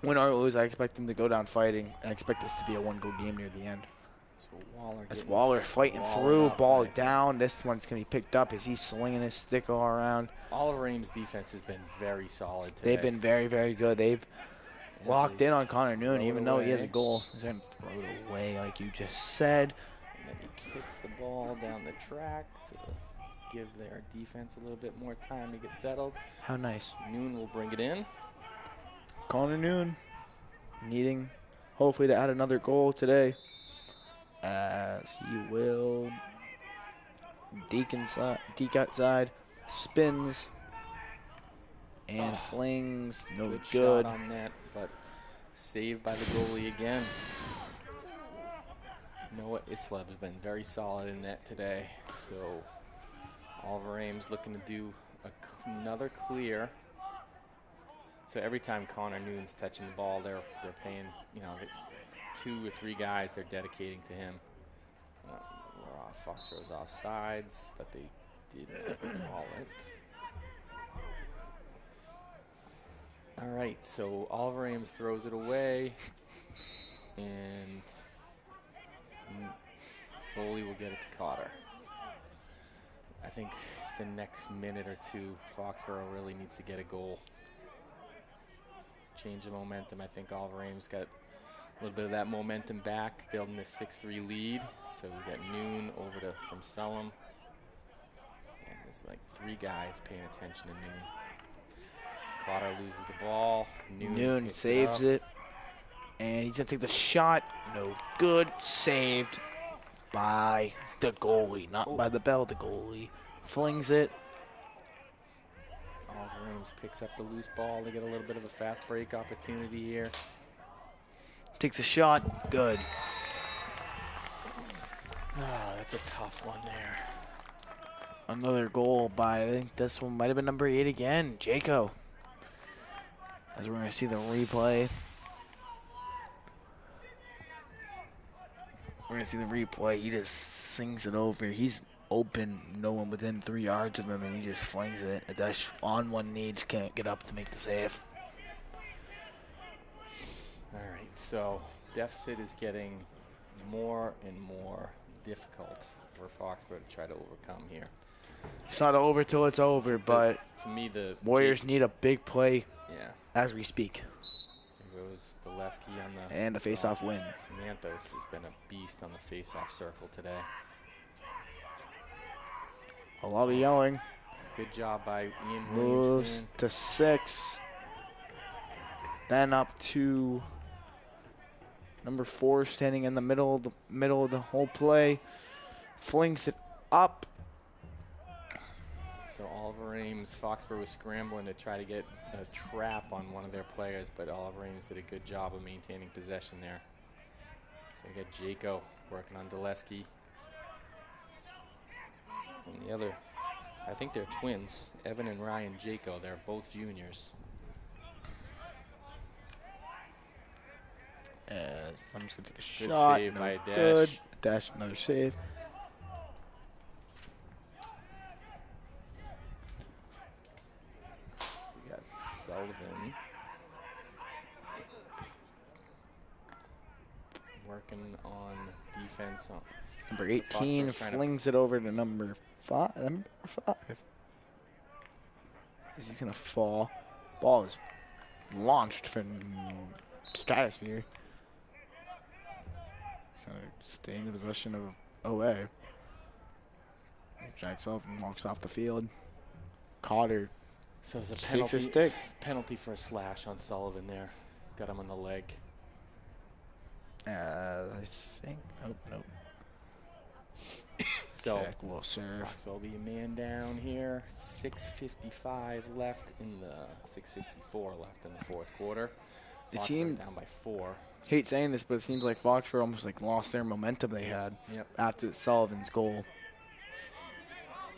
win or lose, I expect them to go down fighting. I expect this to be a 1-goal game near the end. So Waller. As getting Waller fighting swallowed through, up ball by- down. This one's gonna be picked up as he's slinging his stick all around. Oliver Ames' defense has been very solid today. They've been very, very good. They've As locked they in on Connor Noon, throw it even though he has a away. goal. He's gonna throw it away, like you just said. And then he kicks the ball down the track to give their defense a little bit more time to get settled. How nice. Noon will bring it in. Connor Noon needing, hopefully, to add another goal today, as he will deke outside, spins, and flings. No Good good. shot on net, but saved by the goalie again. Noah Islev has been very solid in net today. So Oliver Ames looking to do another clear. So every time Connor Noon's touching the ball, they're paying, you know, 2 or 3 guys they're dedicating to him. We're off, Foxborough's off sides, but they did call it. All right, so Oliver Ames throws it away, and Foley will get it to Cotter. I think the next minute or two, Foxborough really needs to get a goal. Change of momentum. I think Oliver Ames got a little bit of that momentum back, building this 6-3 lead. So we got Noon over to from Sellum. And there's like 3 guys paying attention to Noon. Cotter loses the ball. Noon saves it. And he's going to take the shot. No good. Saved by the goalie. Not by the bell, the goalie. Flings it. Oliver Ames picks up the loose ball. They get a little bit of a fast break opportunity here. Takes a shot. Good. Ah, that's a tough one there. Another goal by, I think this one might have been number 8 again, Jaco. As we're going to see the replay. We're going to see the replay. He just sings it over. He's open, no one within 3 yards of him, and he just flings it. Adesh on one knee, just can't get up to make the save. All right, so deficit is getting more and more difficult for Foxborough to try to overcome here. It's not over till it's over, but to me, the Warriors need a big play yeah. as we speak. There goes Daleski on the And a face-off win. Manthos has been a beast on the face-off circle today. A lot of yelling. Good job by Ian Moves Williamson. to 6. Then up to number 4, standing in the middle of the whole play. Flings it up. So Oliver Ames, Foxborough was scrambling to try to get a trap on one of their players, but Oliver Ames did a good job of maintaining possession there. So we got Jaco working on Daleski. And the other, I think they're twins, Evan and Ryan Jaco. They're both juniors. Someone's going to take a Good shot. save No by good. Dash. Dash, another save. Sullivan. Working on defense. Number So 18 Foxborough's trying to- flings it over to number 5. Number 5. He's going to fall. Ball is launched from stratosphere. He's going to stay in the possession of OA. Jacks off and walks off the field. Cotter. So it's a Takes his penalty, stick. penalty for a slash on Sullivan there. Got him on the leg. I think. Nope, nope. So Check will serve. Foxborough will be a man down here. 6:55 left in the 6:54 left in the fourth quarter. It Foxborough seemed- down by 4. Hate saying this, but it seems like Foxborough almost like lost their momentum they had Yep. after Sullivan's goal.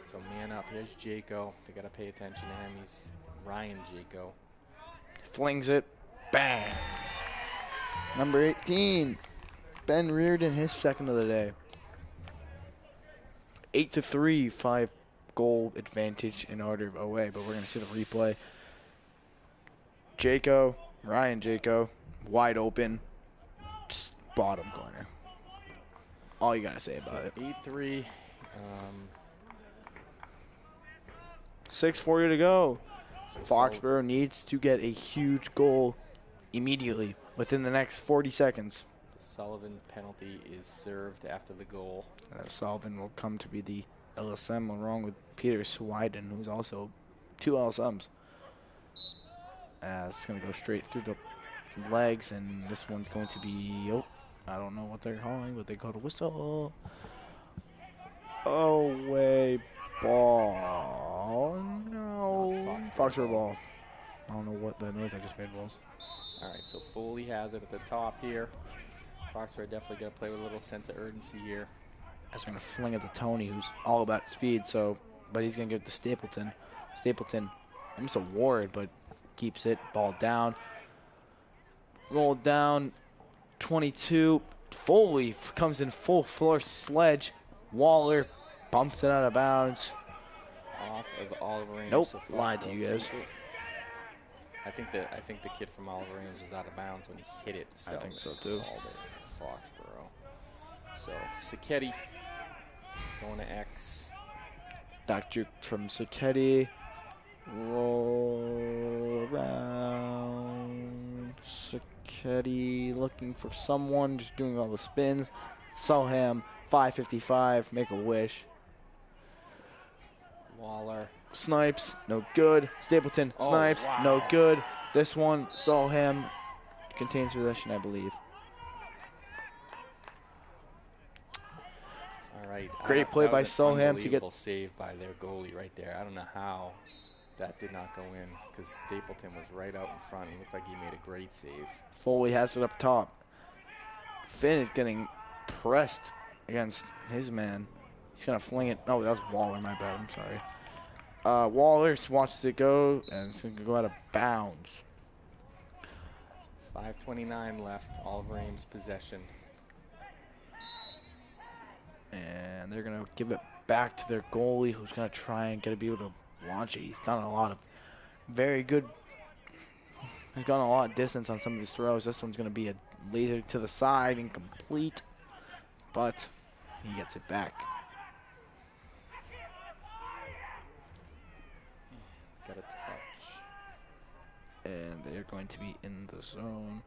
So man up. Here's Jaco. They got to pay attention to him. He's Ryan Jaco. Flings it. Bang. Number 18. Ben Reardon, his second of the day. 8-3, 5-goal advantage in order of OA, but we're going to see the replay. Ryan Jaco, wide open, just bottom corner. All you got to say about it. 8-3. 6:40 to go. So Foxborough needs to get a huge goal immediately within the next 40 seconds. Sullivan's penalty is served after the goal. Sullivan will come to be the LSM along with Peter Swiden, who's also 2 LSMs. It's going to go straight through the legs, and this one's going to be, I don't know what they're calling, but they call a whistle. Away ball. No. Foxborough ball. I don't know what the noise I just made was. All right, so Foley has it at the top here. Foxborough definitely got to play with a little sense of urgency here. That's going to fling it to Tony, who's all about speed, but he's going to give it to Stapleton. Stapleton, almost a Ward, but keeps it. Ball down. Rolled down. 22. Foley comes in full floor sledge. Waller bumps it out of bounds. Off of Oliver Ames. Nope, so lied to Foxborough you guys. keeps it. I think the kid from Oliver Ames was out of bounds when he hit it. I think so, too. Called it Foxborough. So Sacchetti going to X. Back juke from Sacchetti. Roll around. Sacchetti looking for someone, just doing all the spins. Solham, 5:55, make a wish. Waller. Snipes, no good. Stapleton, Oh, snipes, wow. no good. This one, Solham, contains possession, I believe. All right. Great play by Solham to get- Unbelievable save by their goalie right there. I don't know how that did not go in because Stapleton was right out in front. It looked like he made a great save. Foley has it up top. Finn is getting pressed against his man. He's going to fling it. Oh, that was Waller, my bad. I'm sorry. Waller wants to go, and it's going to go out of bounds. 5:29 left. Oliver Ames possession. And they're going to give it back to their goalie, who's going to try and be able to launch it. He's done a lot of very good. He's gone a lot of distance on some of his throws. This one's going to be a laser to the side, incomplete. But he gets it back. Got a touch. And they're going to be in the zone.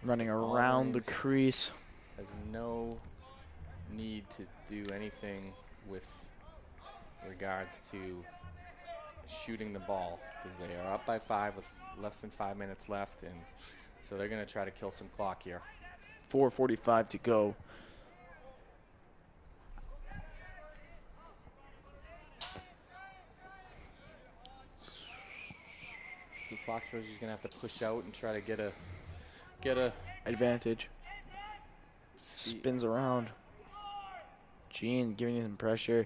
Running So around the Ames crease. has no need to do anything with regards to shooting the ball because they are up by 5 with less than 5 minutes left, and so they're going to try to kill some clock here. 4:45 to go. The Foxborough's just going to have to push out and try to get a Advantage. Spins around. Gene giving him pressure.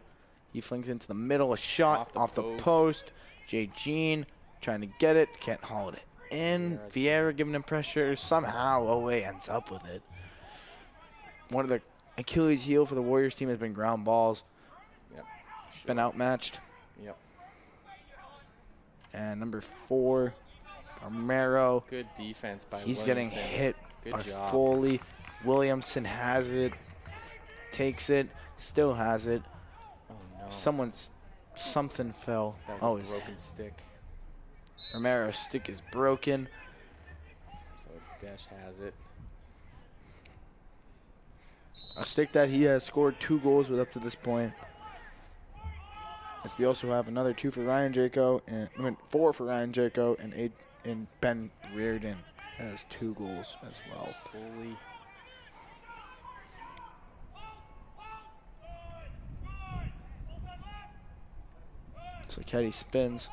He flings into the middle. A shot off the post. Jay Gene trying to get it. Can't haul it in. Vieira giving him pressure. Somehow OA ends up with it. One of the Achilles heel for the Warriors team has been ground balls. Yep. Been outmatched. Yep. And number 4, Romero. Good defense by He's Williamson. getting hit Good by job. Foley. Williamson has it, takes it, still has it. Oh, no. Something fell. That Oh, was a his broken stick. Romero's stick is broken. So Dash has it. A stick that he has scored 2 goals with up to this point. As we also have another 2 for Ryan Jaco, and 4 for Ryan Jaco, and Ben Reardon has 2 goals as well. Foley. So Keddy spins.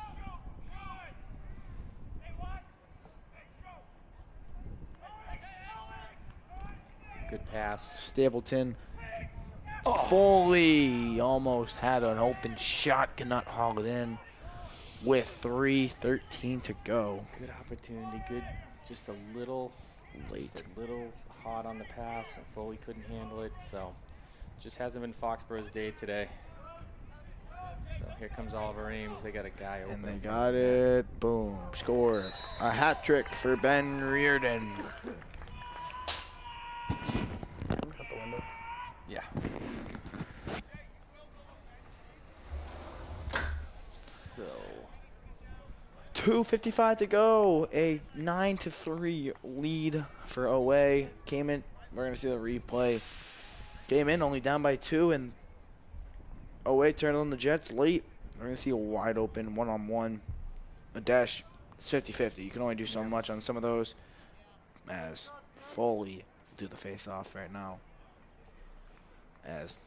Good pass. Stapleton. Foley almost had an open shot, cannot haul it in with 3:13 to go. Good opportunity. Good. Just a little Late. Just a little hot on the pass, and Foley couldn't handle it. So just hasn't been Foxborough's day today. So here comes Oliver Ames. They got a guy open. And they in front got of the net. it. Boom. Score. A hat trick for Ben Reardon. Yeah. So 2:55 to go. A 9-3 lead for OA. Came in. We're going to see the replay. Came in only down by 2, and OA turned on the Jets late. We're going to see a wide open one-on-one. A dash. It's 50-50. You can only do so much on some of those. As Foley do the face-off right now. As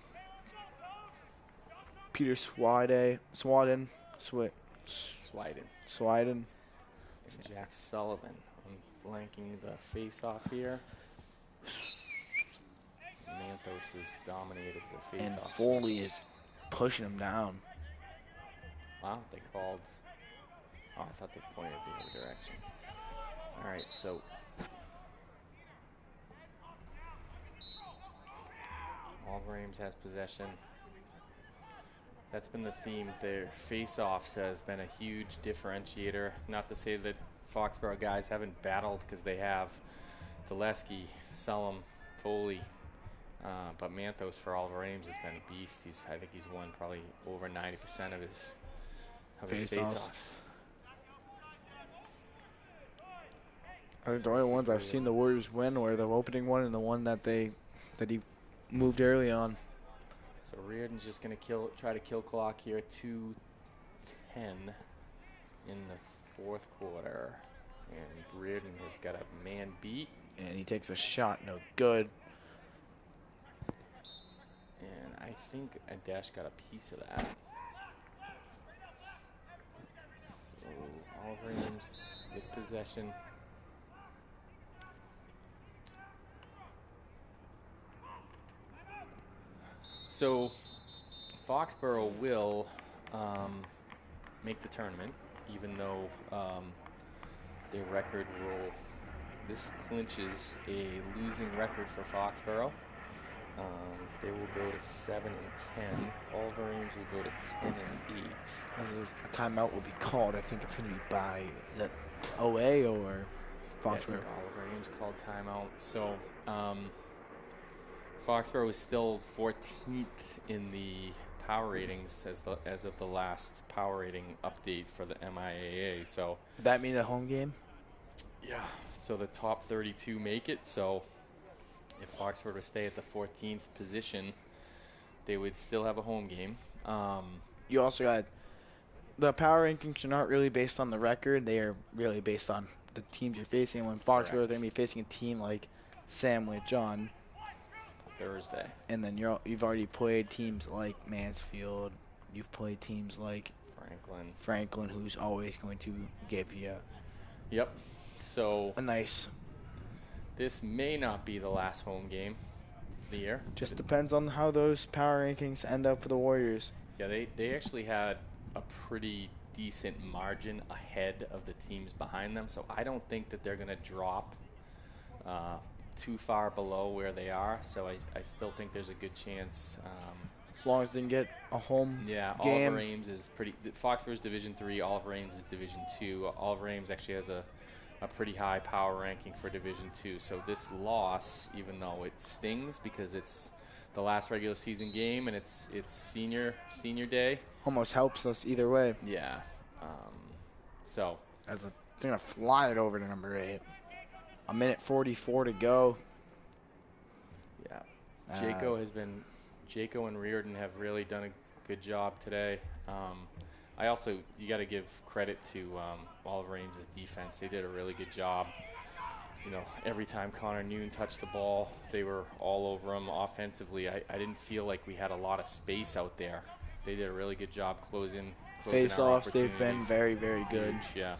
Peter Swiden. Swiden. And Jack Sullivan flanking the face-off here. Manthos has dominated the face-off. Foley is pushing him down. Wow, they called. Oh, I thought they pointed the other direction. All right, so Oliver Ames has possession. That's been the theme. Their face-offs has been a huge differentiator. Not to say that Foxborough guys haven't battled, because they have. Zaleski, Sullum, Foley, but Manthos for Oliver Ames has been a beast. I think he's won probably over 90% of his face-offs. I think the only ones I've seen the Warriors win were the opening one and the one that he moved early on. So Reardon's just going to try to kill clock here. 2:10 in the 4th quarter. And Reardon has got a man beat. And he takes a shot, no good. And I think Dash got a piece of that. So Oliver Ames with possession. So Foxborough will make the tournament, even though their record will. This clinches a losing record for Foxborough. They will go to 7-10. Oliver Ames will go to 10-8. A timeout will be called. I think it's going to be by the OA or I Foxborough. think Oliver Ames called timeout. So Foxborough is still 14th in the power ratings as of the last power rating update for the MIAA. So Would that mean a home game? yeah. So the top 32 make it. So if Foxborough were to stay at the 14th position, they would still have a home game. You also got the power rankings are not really based on the record. They are really based on the teams you're facing. When Foxborough, they're going to be facing a team like Sandwich on Thursday. And then you've already played teams like Mansfield. You've played teams like Franklin, who's always going to give you Yep. So a nice. This may not be the last home game of the year. Just depends on how those power rankings end up for the Warriors. Yeah, they actually had a pretty decent margin ahead of the teams behind them, so I don't think that they're going to drop too far below where they are. So I still think there's a good chance As long as they can get a home Yeah, game. Oliver Ames is pretty. Foxborough's Division 3. Oliver Ames is Division 2. Oliver Ames actually has a pretty high power ranking for Division 2. So this loss, even though it stings because it's the last regular season game and it's senior day, Almost helps us either way. yeah. So They're going to fly it over to number 8. 1:44 to go. yeah, Jaco and Reardon have really done a good job today. You got to give credit to Oliver Ames' defense. They did a really good job. You know, every time Connor Noon touched the ball, they were all over him offensively. I didn't feel like we had a lot of space out there. They did a really good job closing Face-offs, they've been very, very good. Huge, yeah.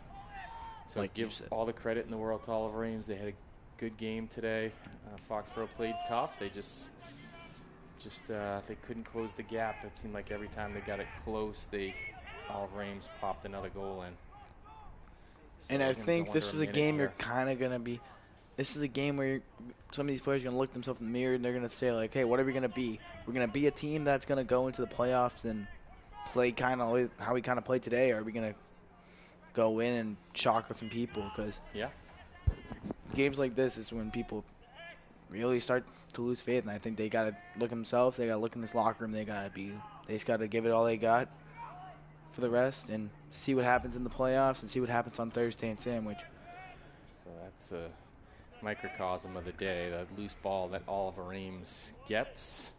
So Like you give said. all the credit in the world to Oliver Ames. They had a good game today. Foxborough played tough. They just they couldn't close the gap. It seemed like every time they got it close, Oliver Ames popped another goal in. So And I we're gonna think go this under is a minute game here. you're kind of going to be. This is a game where some of these players are going to look themselves in the mirror and they're going to say, like, hey, what are we going to be? We're going to be a team that's going to go into the playoffs and play kind of how we kind of played today, or are we going to go in and shock some people? Because Yeah. games like this is when people really start to lose faith, and I think they got to look themselves. They got to look in this locker room. They just got to give it all they got for the rest and see what happens in the playoffs and see what happens on Thursday in Sandwich. So that's a microcosm of the day. That loose ball that Oliver Ames gets,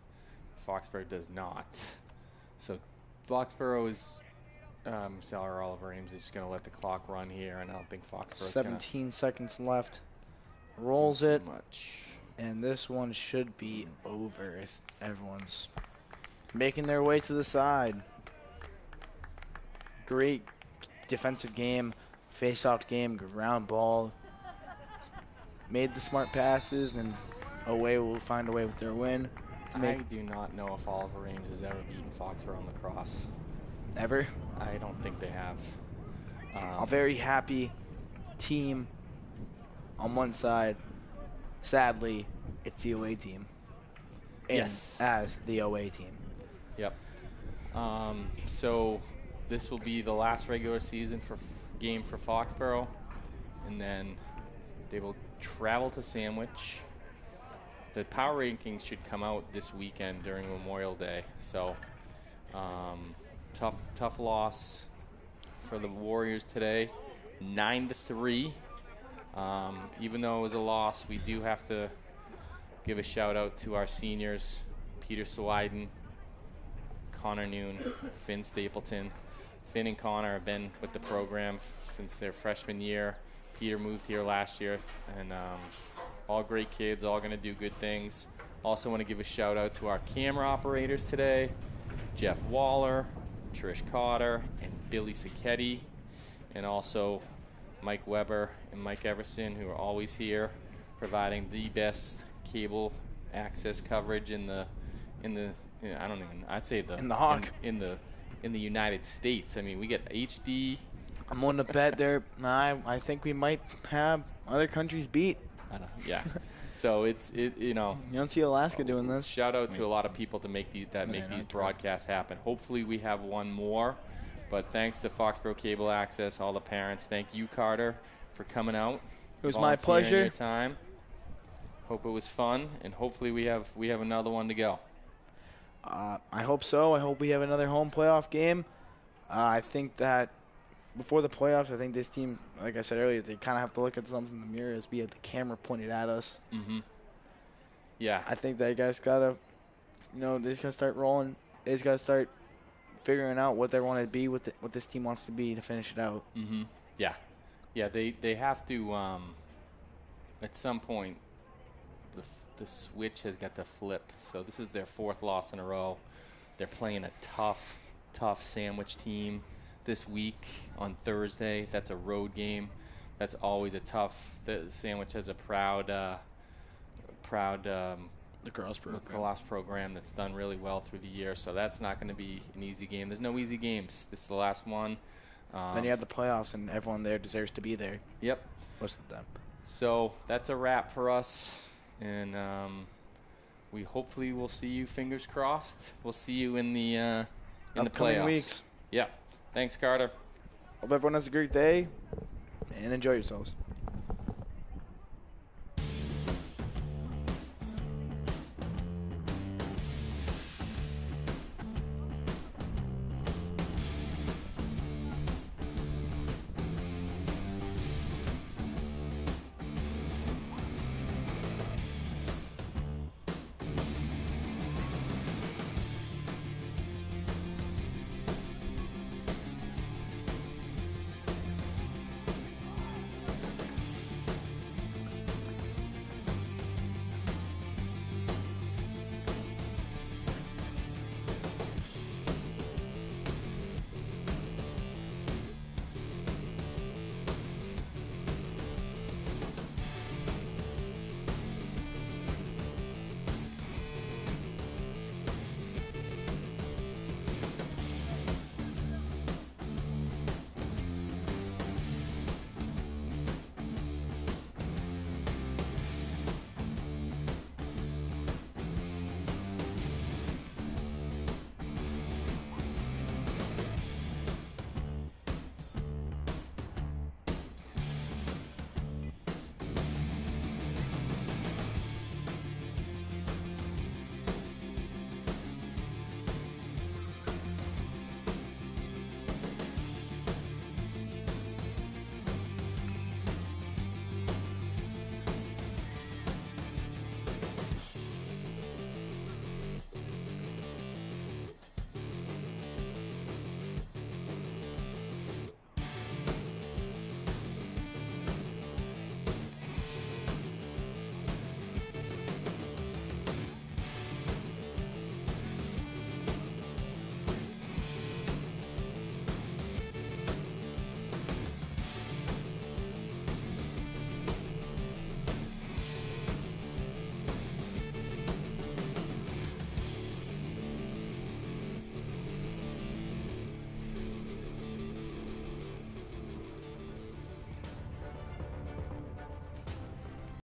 Foxborough does not. So Foxborough is, Oliver Ames is just going to let the clock run here, and I don't think Foxborough's 17 seconds left. Rolls it, much. and this one should be over as everyone's making their way to the side. Great defensive game, face-off game, ground ball. Made the smart passes, and away will find a way with their win. I do not know if Oliver Ames has ever beaten Foxborough on lacrosse. Ever. I don't think they have. A very happy team on one side. Sadly, it's the away team. And Yes. as the away team. Yep. So this will be the last regular season game for Foxborough, and then they will travel to Sandwich. The power rankings should come out this weekend during Memorial Day. So tough loss for the Warriors today, 9-3. Even though it was a loss, we do have to give a shout out to our seniors, Peter Swiden, Connor Noon, Finn Stapleton. Finn and Connor have been with the program since their freshman year. Peter moved here last year, and all great kids, all going to do good things. Also want to give a shout out to our camera operators today, Jeff Waller, Trish Cotter, and Billy Sacchetti, and also Mike Weber and Mike Everson, who are always here providing the best cable access coverage in the Hawk. in the United States. I mean, we get HD. I'm on the bet there. I think we might have other countries beat. Yeah. So you don't see Alaska doing this. Shout out to a lot of people to make these broadcasts happen. Hopefully we have one more, but thanks to Foxboro Cable Access, all the parents. Thank you, Carter, for coming out. It was my volunteering pleasure. Your time. Hope it was fun, and hopefully we have another one to go. I hope so. I hope we have another home playoff game. I think that before the playoffs, I think this team, like I said earlier, they kind of have to look at themselves in the mirror as we have the camera pointed at us. Mm-hmm. Yeah. I think that guys got to, they just got to start rolling. They just got to start figuring out what they want to be, what this team wants to be to finish it out. Mm-hmm. Yeah. Yeah, they have to, at some point, the switch has got to flip. So this is their fourth loss in a row. They're playing a tough Sandwich team this week on Thursday. That's a road game. That's always a tough. The Sandwich has a proud lacrosse program that's done really well through the year. So that's not going to be an easy game. There's no easy games. This is the last one. Then you have the playoffs, and everyone there deserves to be there. Yep. Most of them. So that's a wrap for us. And we hopefully will see you. Fingers crossed. We'll see you in the Upcoming playoffs. weeks. Yeah. Thanks, Carter. Hope everyone has a great day and enjoy yourselves.